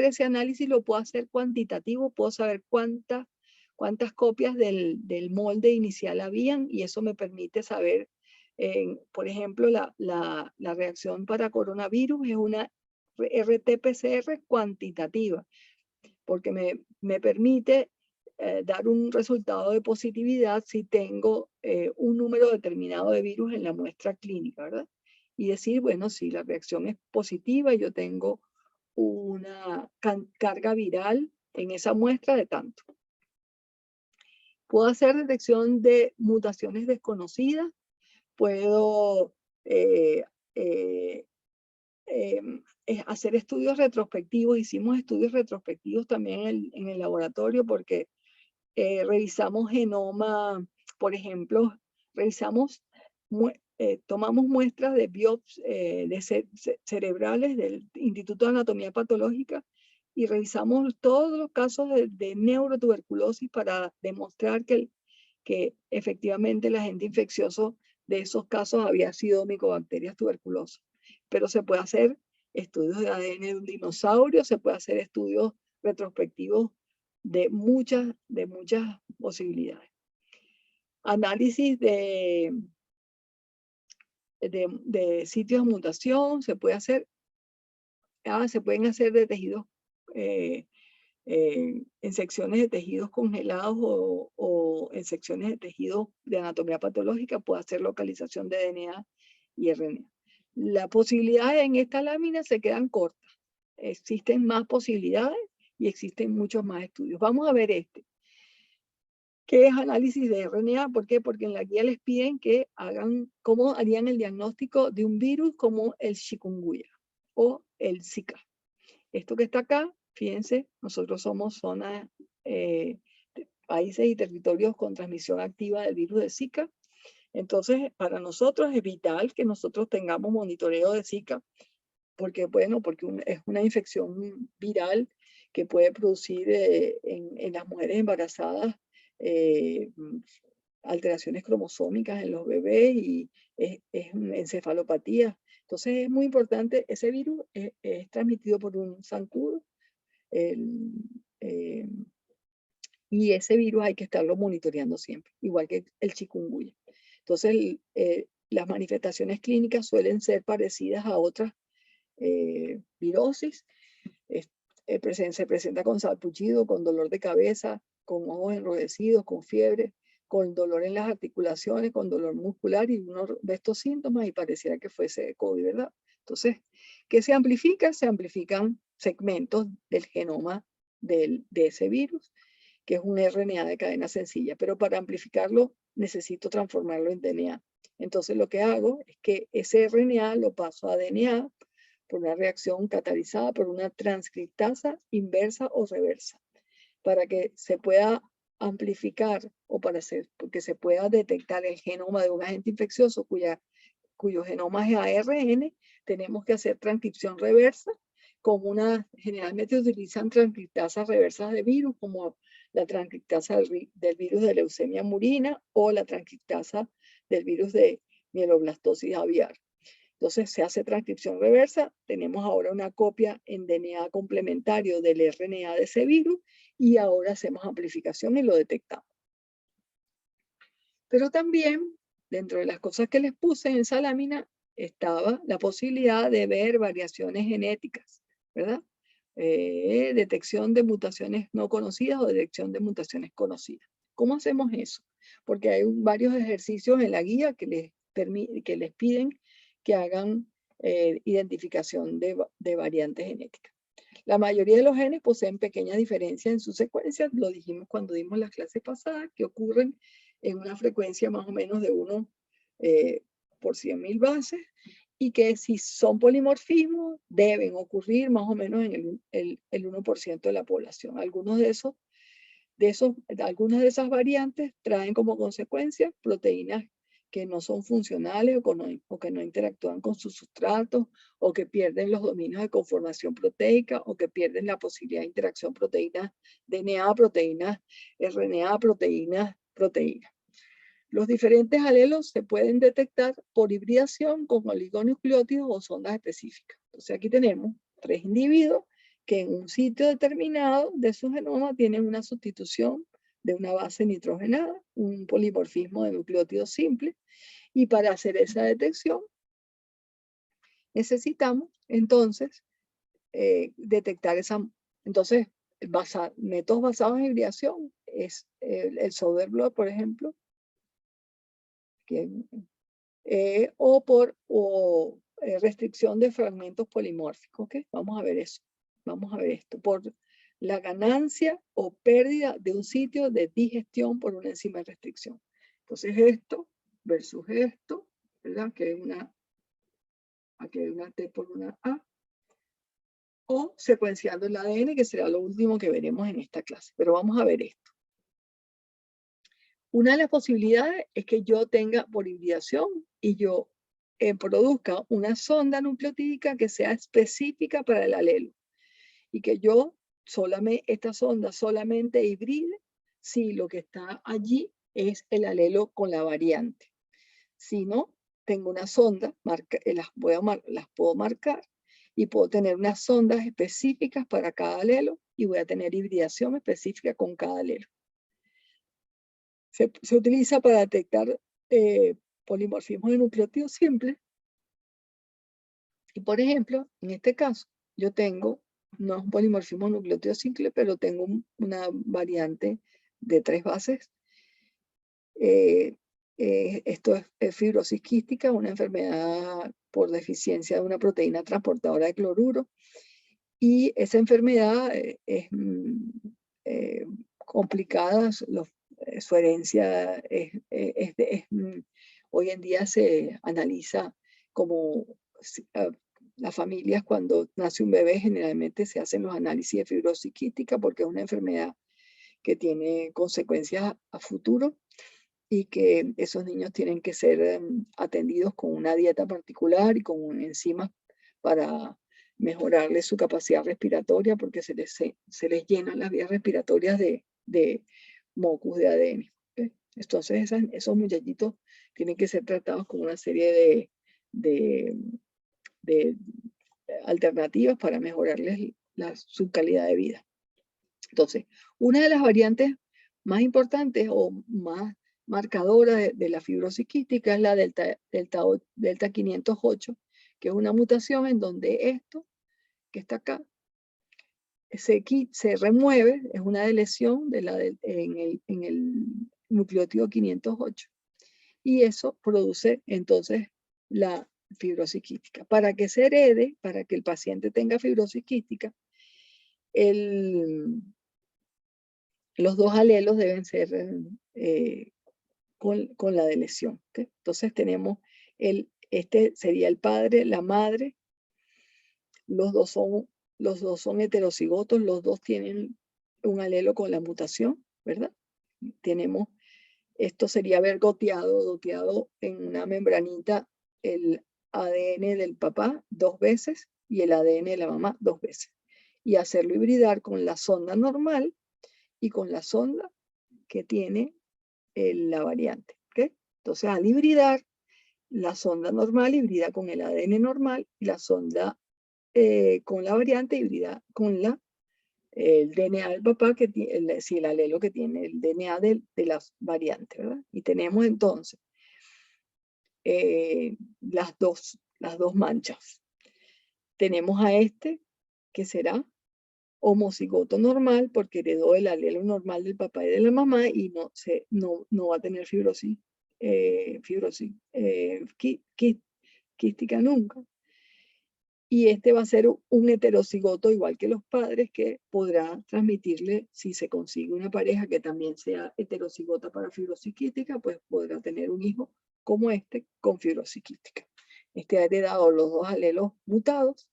ese análisis, lo puedo hacer cuantitativo, puedo saber cuántas copias del molde inicial habían, y eso me permite saber, por ejemplo, la reacción para coronavirus es una RT-PCR cuantitativa, porque me permite dar un resultado de positividad si tengo un número determinado de virus en la muestra clínica, ¿verdad? Y decir, bueno, si la reacción es positiva, yo tengo una carga viral en esa muestra de tanto. Puedo hacer detección de mutaciones desconocidas, puedo hacer estudios retrospectivos. Hicimos estudios retrospectivos también en el laboratorio, porque revisamos genoma, por ejemplo, tomamos muestras de cerebrales del Instituto de Anatomía Patológica y revisamos todos los casos de neurotuberculosis para demostrar que efectivamente el agente infeccioso de esos casos había sido Mycobacterias tuberculosas. Pero se puede hacer estudios de ADN de un dinosaurio, se puede hacer estudios retrospectivos de muchas posibilidades. Análisis de sitios de mutación se puede hacer. Se pueden hacer de tejidos, en secciones de tejidos congelados o en secciones de tejidos de anatomía patológica. Puede hacer localización de DNA y RNA. Las posibilidades en esta lámina se quedan cortas. Existen más posibilidades y existen muchos más estudios. Vamos a ver ¿qué es análisis de RNA? ¿Por qué? Porque en la guía les piden que hagan cómo harían el diagnóstico de un virus como el chikungunya o el Zika. Esto que está acá, fíjense, nosotros somos zona, países y territorios con transmisión activa del virus de Zika. Entonces, para nosotros es vital que nosotros tengamos monitoreo de Zika, porque, bueno, porque es una infección viral que puede producir en las mujeres embarazadas alteraciones cromosómicas en los bebés y es encefalopatía. Entonces es muy importante. Ese virus es transmitido por un zancudo, y ese virus hay que estarlo monitoreando siempre, igual que el chikungunya. Entonces las manifestaciones clínicas suelen ser parecidas a otras virosis. Se presenta con salpullido, con dolor de cabeza, con ojos enrojecidos, con fiebre, con dolor en las articulaciones, con dolor muscular, y uno de estos síntomas y pareciera que fuese COVID, ¿verdad? Entonces, ¿qué se amplifica? Se amplifican segmentos del genoma de ese virus, que es un RNA de cadena sencilla, pero para amplificarlo necesito transformarlo en DNA. Entonces lo que hago es que ese RNA lo paso a DNA por una reacción catalizada por una transcriptasa inversa o reversa, para que se pueda amplificar o porque se pueda detectar el genoma de un agente infeccioso cuyo genoma es ARN. Tenemos que hacer transcripción reversa generalmente utilizan transcriptasas reversas de virus, como la transcriptasa del virus de leucemia murina o la transcriptasa del virus de mieloblastosis aviar. Entonces se hace transcripción reversa, tenemos ahora una copia en DNA complementario del RNA de ese virus y ahora hacemos amplificación y lo detectamos. Pero también, dentro de las cosas que les puse en esa lámina, estaba la posibilidad de ver variaciones genéticas, ¿verdad? detección de mutaciones no conocidas o detección de mutaciones conocidas. ¿Cómo hacemos eso? Porque hay varios ejercicios en la guía que les piden que hagan identificación de variantes genéticas. La mayoría de los genes poseen pequeñas diferencias en sus secuencias, lo dijimos cuando dimos las clases pasadas, que ocurren en una frecuencia más o menos de 1 por 100.000 bases, y que si son polimorfismos deben ocurrir más o menos en el 1% de la población. Algunas de esas variantes traen como consecuencia proteínas que no son funcionales o que no interactúan con sus sustratos, o que pierden los dominios de conformación proteica, o que pierden la posibilidad de interacción proteínas DNA, proteínas RNA, proteínas. Los diferentes alelos se pueden detectar por hibridación con oligonucleótidos o sondas específicas. Entonces aquí tenemos 3 individuos que en un sitio determinado de su genoma tienen una sustitución de una base nitrogenada, un polimorfismo de nucleótidos simples, y para hacer esa detección necesitamos entonces detectar esa. Entonces, métodos basados en hibridación es el Söder blot, por ejemplo, o restricción de fragmentos polimórficos. ¿Okay? Vamos a ver eso. Vamos a ver esto. Por la ganancia o pérdida de un sitio de digestión por una enzima de restricción. Entonces esto versus esto, ¿verdad? Aquí hay una T por una A. O secuenciando el ADN, que será lo último que veremos en esta clase. Pero vamos a ver esto. Una de las posibilidades es que yo tenga por hibridación y yo produzca una sonda nucleotídica que sea específica para el alelo. Y que yo esta sonda solamente hibride si lo que está allí es el alelo con la variante. Si no, tengo una sonda, las puedo marcar y puedo tener unas sondas específicas para cada alelo y voy a tener hibridación específica con cada alelo. Se utiliza para detectar polimorfismos de nucleótidos simples. Y por ejemplo, en este caso, yo tengo, no es un polimorfismo nucleótido simple, pero tengo una variante de 3 bases. Esto es fibrosis quística, una enfermedad por deficiencia de una proteína transportadora de cloruro. Y esa enfermedad es complicada, su herencia hoy en día se analiza como las familias cuando nace un bebé generalmente se hacen los análisis de fibrosis quística porque es una enfermedad que tiene consecuencias a futuro y que esos niños tienen que ser atendidos con una dieta particular y con enzimas para mejorarle su capacidad respiratoria porque se les llenan las vías respiratorias de mocus de ADN. ¿Okay? Entonces esos muchachitos tienen que ser tratados con una serie de alternativas para mejorarles su calidad de vida. Entonces, una de las variantes más importantes o más marcadora de la fibrosis quística es la delta 508, que es una mutación en donde esto que está acá se remueve, es una deleción en el nucleótido 508 y eso produce entonces la fibrosis quística. Para que se herede, para que el paciente tenga fibrosis quística, los 2 alelos deben ser con la deleción. ¿Okay? Entonces tenemos, este sería el padre, la madre, los dos son heterocigotos, los dos tienen un alelo con la mutación, ¿verdad? Tenemos, esto sería haber doteado en una membranita el ADN del papá 2 veces y el ADN de la mamá 2 veces. Y hacerlo hibridar con la sonda normal y con la sonda que tiene la variante. ¿Okay? Entonces, al hibridar, la sonda normal hibrida con el ADN normal y la sonda con la variante hibrida con el DNA del papá, si el alelo que tiene el DNA de las variantes, ¿verdad? Y tenemos entonces las dos manchas. Tenemos a este, que será homocigoto normal porque heredó el alelo normal del papá y de la mamá y no va a tener fibrosis quística nunca. Y este va a ser un heterocigoto igual que los padres que podrá transmitirle, si se consigue una pareja que también sea heterocigota para fibrosis quística, pues podrá tener un hijo como este con fibrosis quística. Este ha heredado los dos alelos mutados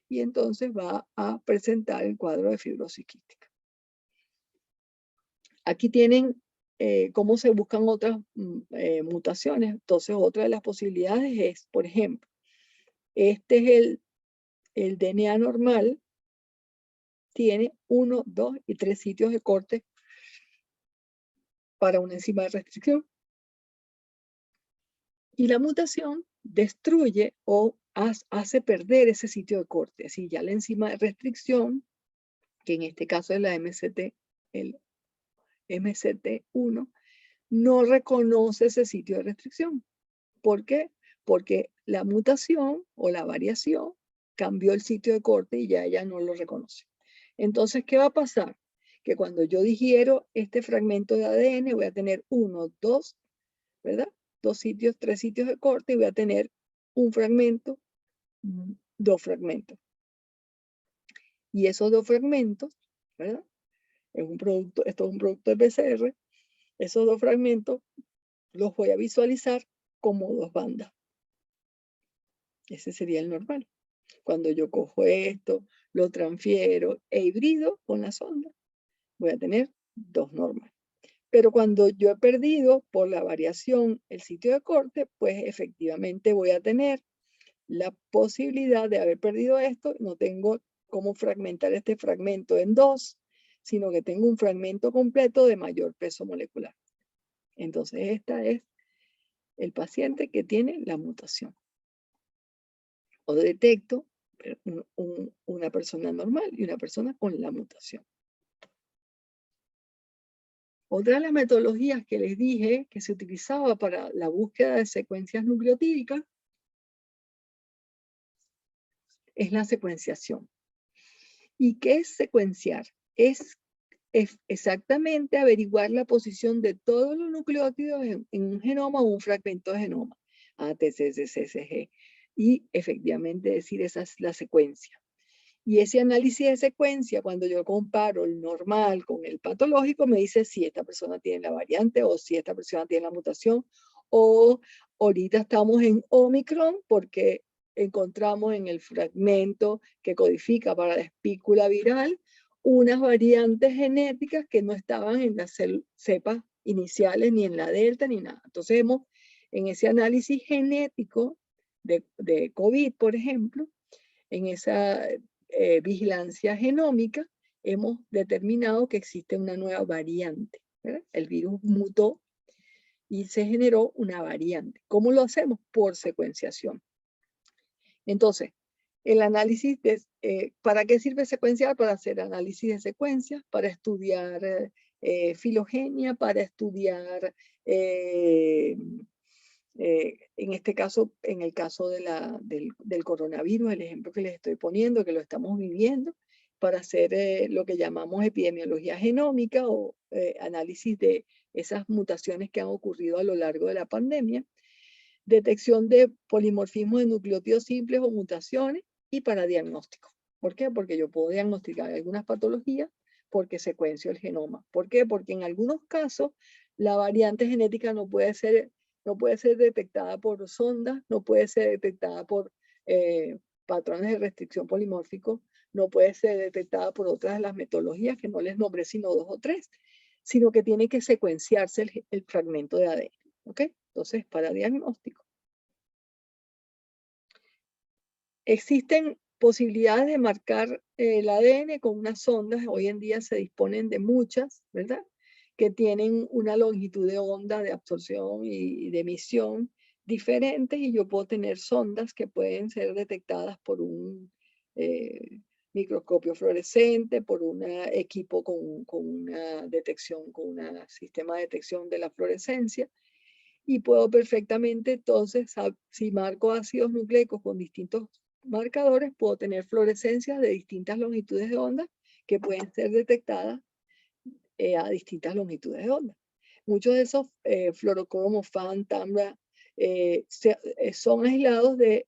y entonces va a presentar el cuadro de fibrosis quística. Aquí tienen cómo se buscan otras mutaciones. Entonces, otra de las posibilidades es, por ejemplo, este es el DNA normal, tiene 1, 2 y 3 sitios de corte para una enzima de restricción. Y la mutación destruye o hace perder ese sitio de corte. Así ya la enzima de restricción, que en este caso es la MCT, el MCT1, no reconoce ese sitio de restricción. ¿Por qué? Porque la mutación o la variación cambió el sitio de corte y ya ella no lo reconoce. Entonces, ¿qué va a pasar? Que cuando yo digiero este fragmento de ADN, voy a tener 1, 2, ¿verdad? 2 sitios, 3 sitios de corte y voy a tener un fragmento, 2 fragmentos. Y esos 2 fragmentos, ¿verdad? Esto es un producto de PCR. Esos 2 fragmentos los voy a visualizar como 2 bandas. Ese sería el normal. Cuando yo cojo esto, lo transfiero e hibrido con la sonda, voy a tener 2 normas. Pero cuando yo he perdido por la variación el sitio de corte, pues efectivamente voy a tener la posibilidad de haber perdido esto. No tengo cómo fragmentar este fragmento en 2, sino que tengo un fragmento completo de mayor peso molecular. Entonces, esta es el paciente que tiene la mutación. O detecto una persona normal y una persona con la mutación. Otra de las metodologías que les dije que se utilizaba para la búsqueda de secuencias nucleotídicas es la secuenciación. ¿Y qué es secuenciar? Es exactamente averiguar la posición de todos los nucleótidos en un genoma o un fragmento de genoma, A, T, C, C, C, C, G, y efectivamente decir esa es la secuencia. Y ese análisis de secuencia, cuando yo comparo el normal con el patológico, me dice si esta persona tiene la variante o si esta persona tiene la mutación. O ahorita estamos en Omicron porque encontramos en el fragmento que codifica para la espícula viral unas variantes genéticas que no estaban en las cepas iniciales, ni en la delta, ni nada. Entonces, en ese análisis genético de COVID, por ejemplo, en esa vigilancia genómica, hemos determinado que existe una nueva variante, ¿verdad? El virus mutó y se generó una variante. ¿Cómo lo hacemos? Por secuenciación. Entonces, el análisis, ¿para qué sirve secuenciar? Para hacer análisis de secuencias, para estudiar filogenia, para estudiar, en este caso, en el caso del coronavirus, el ejemplo que les estoy poniendo, que lo estamos viviendo, para hacer lo que llamamos epidemiología genómica o análisis de esas mutaciones que han ocurrido a lo largo de la pandemia, detección de polimorfismo de nucleótidos simples o mutaciones, y para diagnóstico. ¿Por qué? Porque yo puedo diagnosticar algunas patologías porque secuencio el genoma. ¿Por qué? Porque en algunos casos la variante genética no puede ser detectada por sondas, no puede ser detectada por patrones de restricción polimórficos, no puede ser detectada por otras de las metodologías que no les nombré sino 2 o 3, sino que tiene que secuenciarse el fragmento de ADN. ¿Ok? Entonces, para diagnóstico. Existen posibilidades de marcar el ADN con unas sondas. Hoy en día se disponen de muchas, ¿verdad? Que tienen una longitud de onda de absorción y de emisión diferentes, y yo puedo tener sondas que pueden ser detectadas por un microscopio fluorescente, por un equipo con una detección, con un sistema de detección de la fluorescencia. Y puedo perfectamente, entonces, si marco ácidos nucleicos con distintos marcadores, puedo tener fluorescencias de distintas longitudes de onda que pueden ser detectadas a distintas longitudes de onda. Muchos de esos fluorocromos, FAN, TAMRA, son aislados de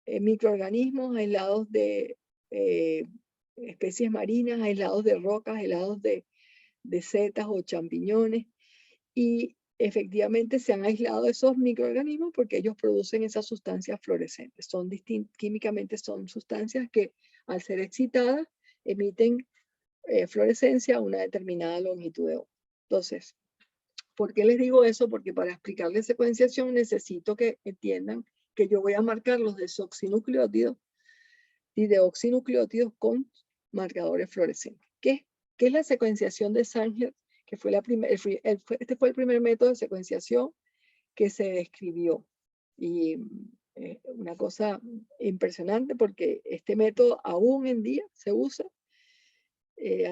microorganismos, aislados de especies marinas, aislados de rocas, aislados de setas o champiñones, y efectivamente se han aislado esos microorganismos porque ellos producen esas sustancias fluorescentes. Químicamente son sustancias que al ser excitadas emiten fluorescencia a una determinada longitud de onda. Entonces, ¿por qué les digo eso? Porque para explicarles secuenciación necesito que entiendan que yo voy a marcar los desoxinucleótidos y deoxinucleótidos con marcadores fluorescentes. ¿Qué es la secuenciación de Sanger? Que fue este fue el primer método de secuenciación que se describió. Y una cosa impresionante porque este método aún en día se usa.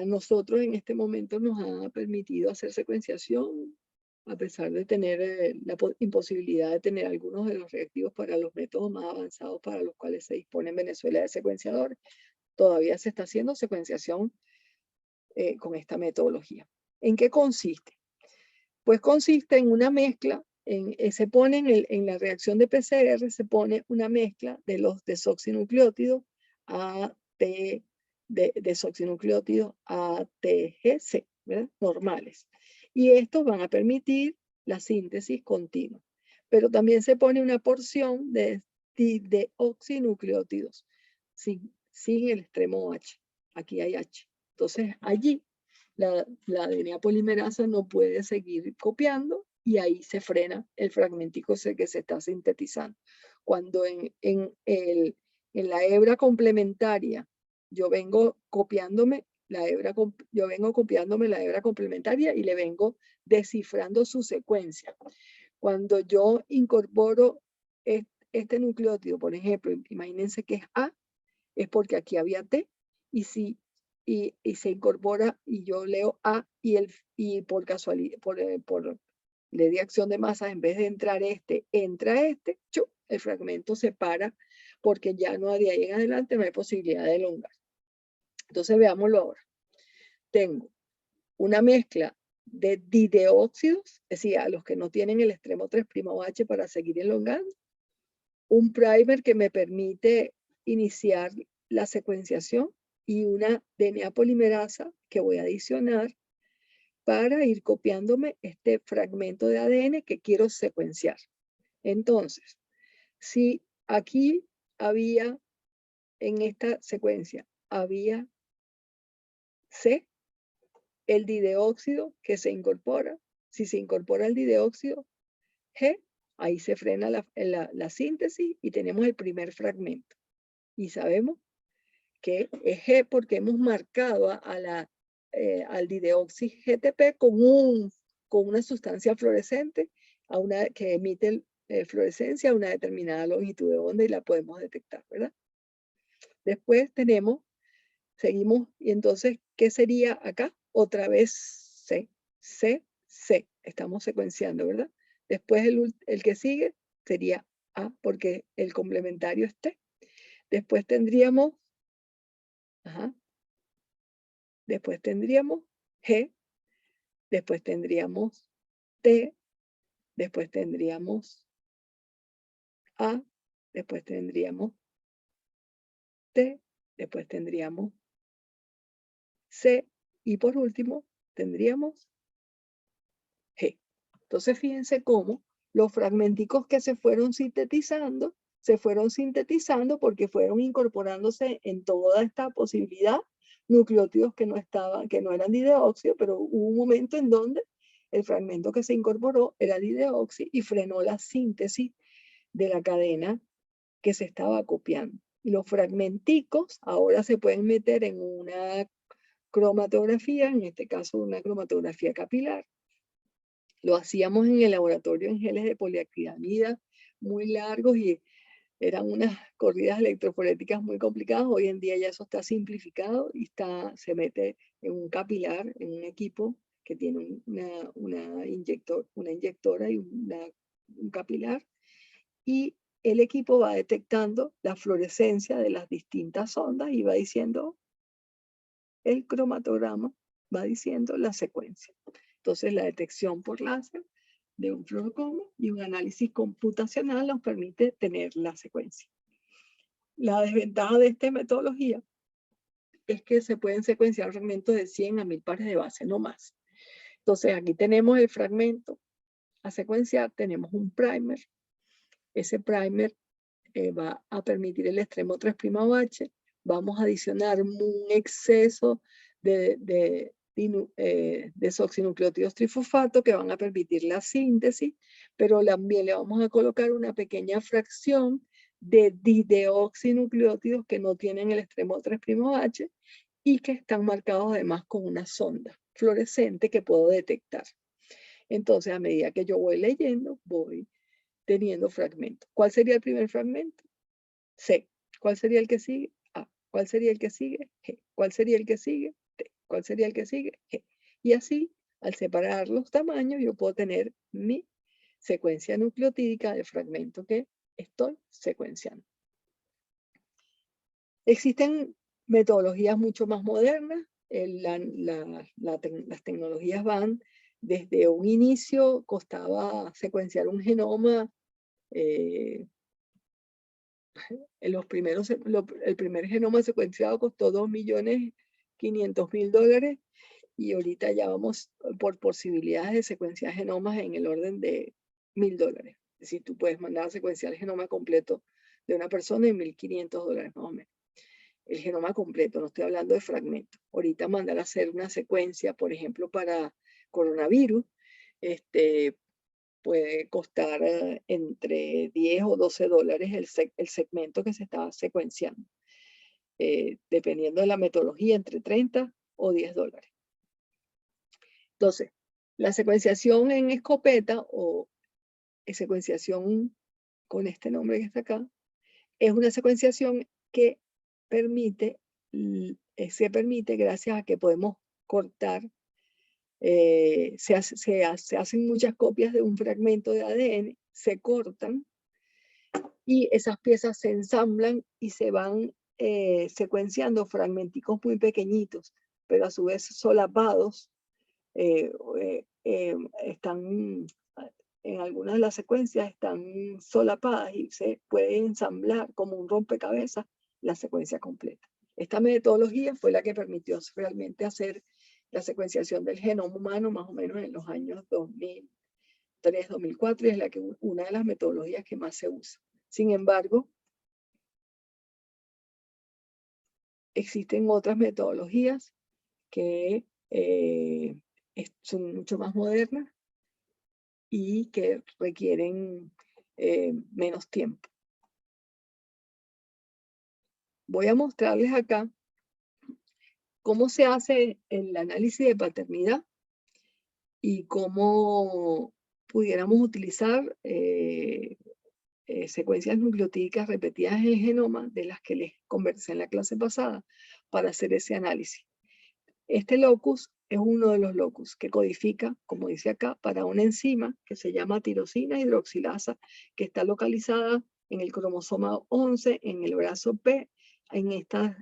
A nosotros en este momento nos ha permitido hacer secuenciación a pesar de tener la imposibilidad de tener algunos de los reactivos para los métodos más avanzados para los cuales se dispone en Venezuela de secuenciadores. Todavía se está haciendo secuenciación con esta metodología. ¿En qué consiste? Pues consiste en una mezcla, se pone en la reacción de PCR, se pone una mezcla de los desoxinucleótidos desoxinucleótidos ATGC, ¿verdad? Normales. Y estos van a permitir la síntesis continua. Pero también se pone una porción de deoxinucleótidos sin el extremo H. Aquí hay H. Entonces allí la DNA polimerasa no puede seguir copiando y ahí se frena el fragmentico que se está sintetizando. Cuando en la hebra complementaria yo vengo copiándome la hebra complementaria y le vengo descifrando su secuencia. Cuando yo incorporo este nucleótido, por ejemplo, imagínense que es A, es porque aquí había T, y se incorpora y yo leo A y por casualidad, por ley de acción de masas, en vez de entrar entra el fragmento se para porque ya no de ahí en adelante no hay posibilidad de elongar. Entonces veámoslo ahora. Tengo una mezcla de dideóxidos, es decir, a los que no tienen el extremo 3'H para seguir elongando, un primer que me permite iniciar la secuenciación y una DNA polimerasa que voy a adicionar para ir copiándome este fragmento de ADN que quiero secuenciar. Entonces, si aquí había, en esta secuencia, había C, el dideóxido que se incorpora, si se incorpora el dideóxido G, ahí se frena la síntesis y tenemos el primer fragmento. Y sabemos que es G porque hemos marcado al dideoxi GTP con una sustancia fluorescente que emite fluorescencia a una determinada longitud de onda y la podemos detectar, ¿verdad? Después seguimos, y entonces, ¿qué sería acá? Otra vez C, C, C. Estamos secuenciando, ¿verdad? Después el que sigue sería A, porque el complementario es T. Después tendríamos, después tendríamos G, después tendríamos T, después tendríamos A, después tendríamos T, después tendríamos C, y por último tendríamos G. Entonces fíjense cómo los fragmenticos que se fueron sintetizando porque fueron incorporándose en toda esta posibilidad nucleótidos que no eran dideóxido, pero hubo un momento en donde el fragmento que se incorporó era dideóxido y frenó la síntesis de la cadena que se estaba copiando. Y los fragmenticos ahora se pueden meter en una cromatografía, en este caso una cromatografía capilar. Lo hacíamos en el laboratorio en geles de poliacrilamida muy largos y eran unas corridas electroforéticas muy complicadas. Hoy en día ya eso está simplificado y se mete en un capilar, en un equipo que tiene una inyectora y un capilar. Y el equipo va detectando la fluorescencia de las distintas ondas y va diciendo, el cromatograma va diciendo la secuencia. Entonces la detección por láser de un fluorocromo y un análisis computacional nos permite tener la secuencia. La desventaja de esta metodología es que se pueden secuenciar fragmentos de 100 a 1000 pares de base, no más. Entonces aquí tenemos el fragmento a secuenciar, tenemos un primer. Ese primer va a permitir el extremo 3'OH. Vamos a adicionar un exceso de desoxinucleótidos trifosfato que van a permitir la síntesis, pero también le vamos a colocar una pequeña fracción de dideoxinucleótidos que no tienen el extremo 3'OH y que están marcados además con una sonda fluorescente que puedo detectar. Entonces, a medida que yo voy leyendo, voy teniendo fragmentos. ¿Cuál sería el primer fragmento? C. ¿Cuál sería el que sigue? A. ¿Cuál sería el que sigue? G. ¿Cuál sería el que sigue? T. ¿Cuál sería el que sigue? G. Y así, al separar los tamaños, yo puedo tener mi secuencia nucleotídica del fragmento que estoy secuenciando. Existen metodologías mucho más modernas. Las tecnologías van desde un inicio, costaba secuenciar un genoma. El primer genoma secuenciado costó $2.500.000 y ahorita ya vamos por posibilidades de secuenciar genomas en el orden de $1.000. Es decir, tú puedes mandar a secuenciar el genoma completo de una persona en $1.500 más o menos. El genoma completo, no estoy hablando de fragmentos. Ahorita mandar a hacer una secuencia, por ejemplo, para coronavirus, puede costar entre 10 o $12 el segmento que se está secuenciando. Dependiendo de la metodología, entre 30 o $10. Entonces, la secuenciación en escopeta o secuenciación con este nombre que está acá, es una secuenciación que se permite gracias a que podemos cortar. Se hacen muchas copias de un fragmento de ADN, se cortan y esas piezas se ensamblan y se van secuenciando fragmenticos muy pequeñitos, pero a su vez solapados. Están en algunas de las secuencias están solapadas y se puede ensamblar como un rompecabezas la secuencia completa. Esta metodología fue la que permitió realmente hacer la secuenciación del genoma humano más o menos en los años 2003, 2004 y es una de las metodologías que más se usa. Sin embargo, existen otras metodologías que son mucho más modernas y que requieren menos tiempo. Voy a mostrarles acá cómo se hace el análisis de paternidad y cómo pudiéramos utilizar secuencias nucleotídicas repetidas en el genoma de las que les conversé en la clase pasada para hacer ese análisis. Este locus es uno de los locus que codifica, como dice acá, para una enzima que se llama tirosina hidroxilasa, que está localizada en el cromosoma 11, en el brazo P, en esta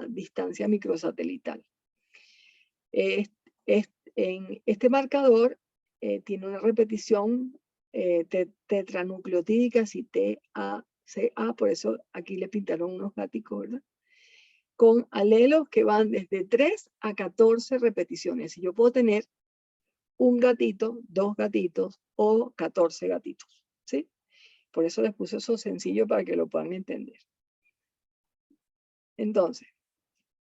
distancia microsatelital. Este marcador tiene una repetición tetranucleotídica, si TACA, por eso aquí le pintaron unos gaticos, ¿verdad? Con alelos que van desde 3 a 14 repeticiones. Y yo puedo tener un gatito, 2 gatitos o 14 gatitos, ¿sí? Por eso les puse eso sencillo para que lo puedan entender. Entonces,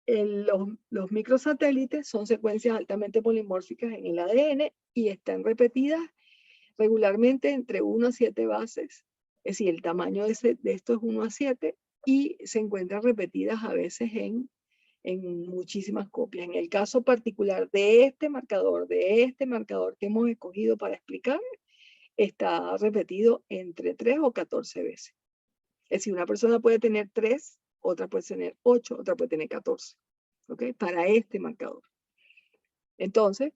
los microsatélites son secuencias altamente polimórficas en el ADN y están repetidas regularmente entre 1 a 7 bases. Es decir, el tamaño de esto es 1 a 7 y se encuentran repetidas a veces en muchísimas copias. En el caso particular de este marcador que hemos escogido para explicar, está repetido entre 3 o 14 veces. Es decir, una persona puede tener 3, otra puede tener 8, otra puede tener 14. ¿Ok? Para este marcador. Entonces,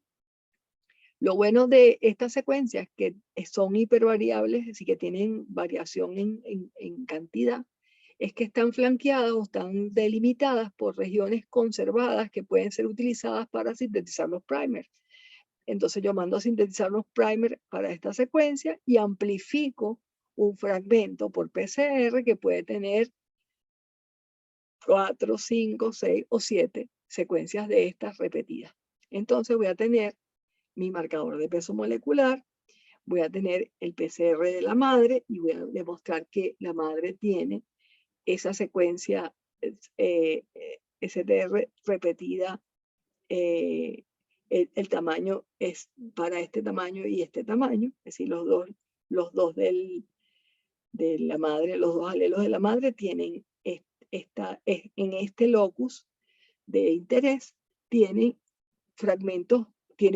lo bueno de estas secuencias que son hipervariables, es decir, que tienen variación en cantidad, es que están flanqueadas o están delimitadas por regiones conservadas que pueden ser utilizadas para sintetizar los primers. Entonces yo mando a sintetizar los primers para esta secuencia y amplifico un fragmento por PCR que puede tener 4, 5, 6 o 7 secuencias de estas repetidas. Entonces voy a tener mi marcador de peso molecular, voy a tener el PCR de la madre y voy a demostrar que la madre tiene esa secuencia STR repetida. El tamaño es para este tamaño y este tamaño, es decir, los dos de la madre, los dos alelos de la madre tienen en este locus de interés, tiene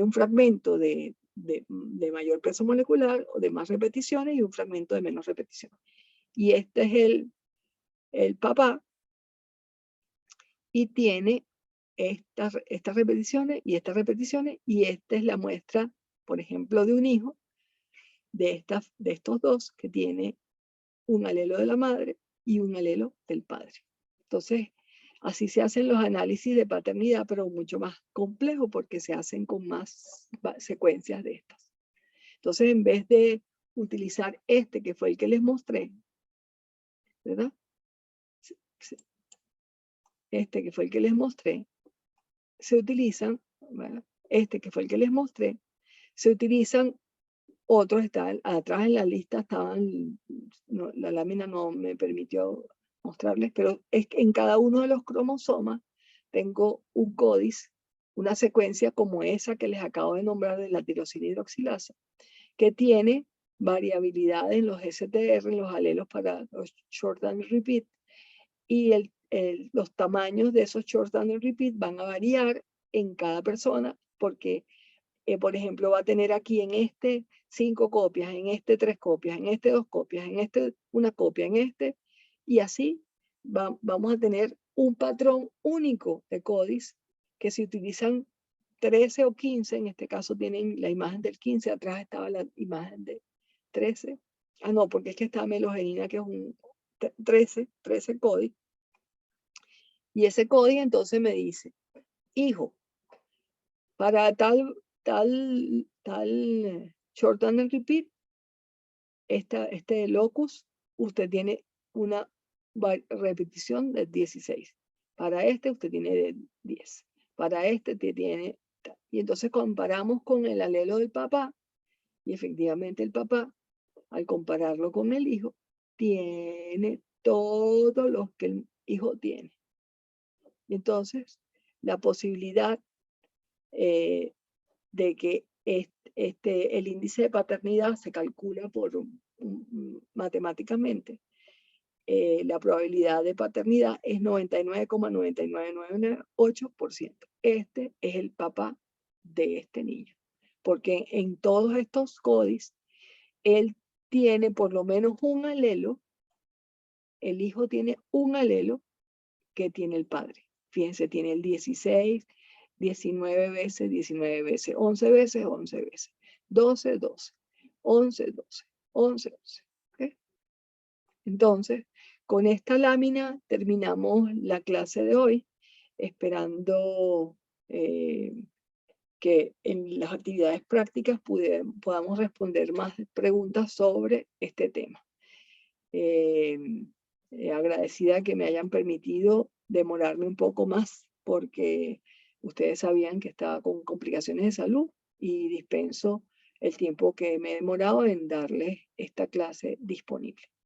un fragmento de mayor peso molecular o de más repeticiones y un fragmento de menos repeticiones. Y este es el papá y tiene estas repeticiones y estas repeticiones, y esta es la muestra, por ejemplo, de un hijo de estos dos que tiene un alelo de la madre y un alelo del padre. Entonces, así se hacen los análisis de paternidad, pero mucho más complejo porque se hacen con más secuencias de estas. Entonces, en vez de utilizar este que fue el que les mostré, ¿verdad? Este que fue el que les mostré, se utilizan, ¿verdad? Este que fue el que les mostré, se utilizan otros, están atrás en la lista, estaban, no, la lámina no me permitió mostrarles, pero es que en cada uno de los cromosomas tengo un códice, una secuencia como esa que les acabo de nombrar de la tirosina hidroxilasa, que tiene variabilidad en los STR, en los alelos para los short and repeat, y los tamaños de esos short and repeat van a variar en cada persona porque, por ejemplo, va a tener aquí en este 5 copias, en este 3 copias, en este 2 copias, en este 1 copia, en este, y así vamos a tener un patrón único de códice que si utilizan 13 o 15, en este caso tienen la imagen del 15, atrás estaba la imagen de 13. Ah, no, porque es que está melogenina, que es un 13 códice. Y ese código entonces me dice, hijo, para tal short and repeat, este locus, usted tiene una repetición de 16. Para este usted tiene de 10. Para este tiene... Y entonces comparamos con el alelo del papá, y efectivamente el papá, al compararlo con el hijo, tiene todos los que el hijo tiene. Y entonces, la posibilidad de que el índice de paternidad se calcula matemáticamente. La probabilidad de paternidad es 99,99998%. Este es el papá de este niño. Porque en todos estos códices, él tiene por lo menos un alelo, el hijo tiene un alelo que tiene el padre. Fíjense, tiene el 16, 19 veces, 19 veces, 11 veces, 11 veces, 12, 12, 11, 12, 11, 12. ¿Okay? Entonces, con esta lámina terminamos la clase de hoy, esperando que en las actividades prácticas podamos responder más preguntas sobre este tema. Agradecida que me hayan permitido demorarme un poco más porque ustedes sabían que estaba con complicaciones de salud y dispenso el tiempo que me he demorado en darles esta clase disponible.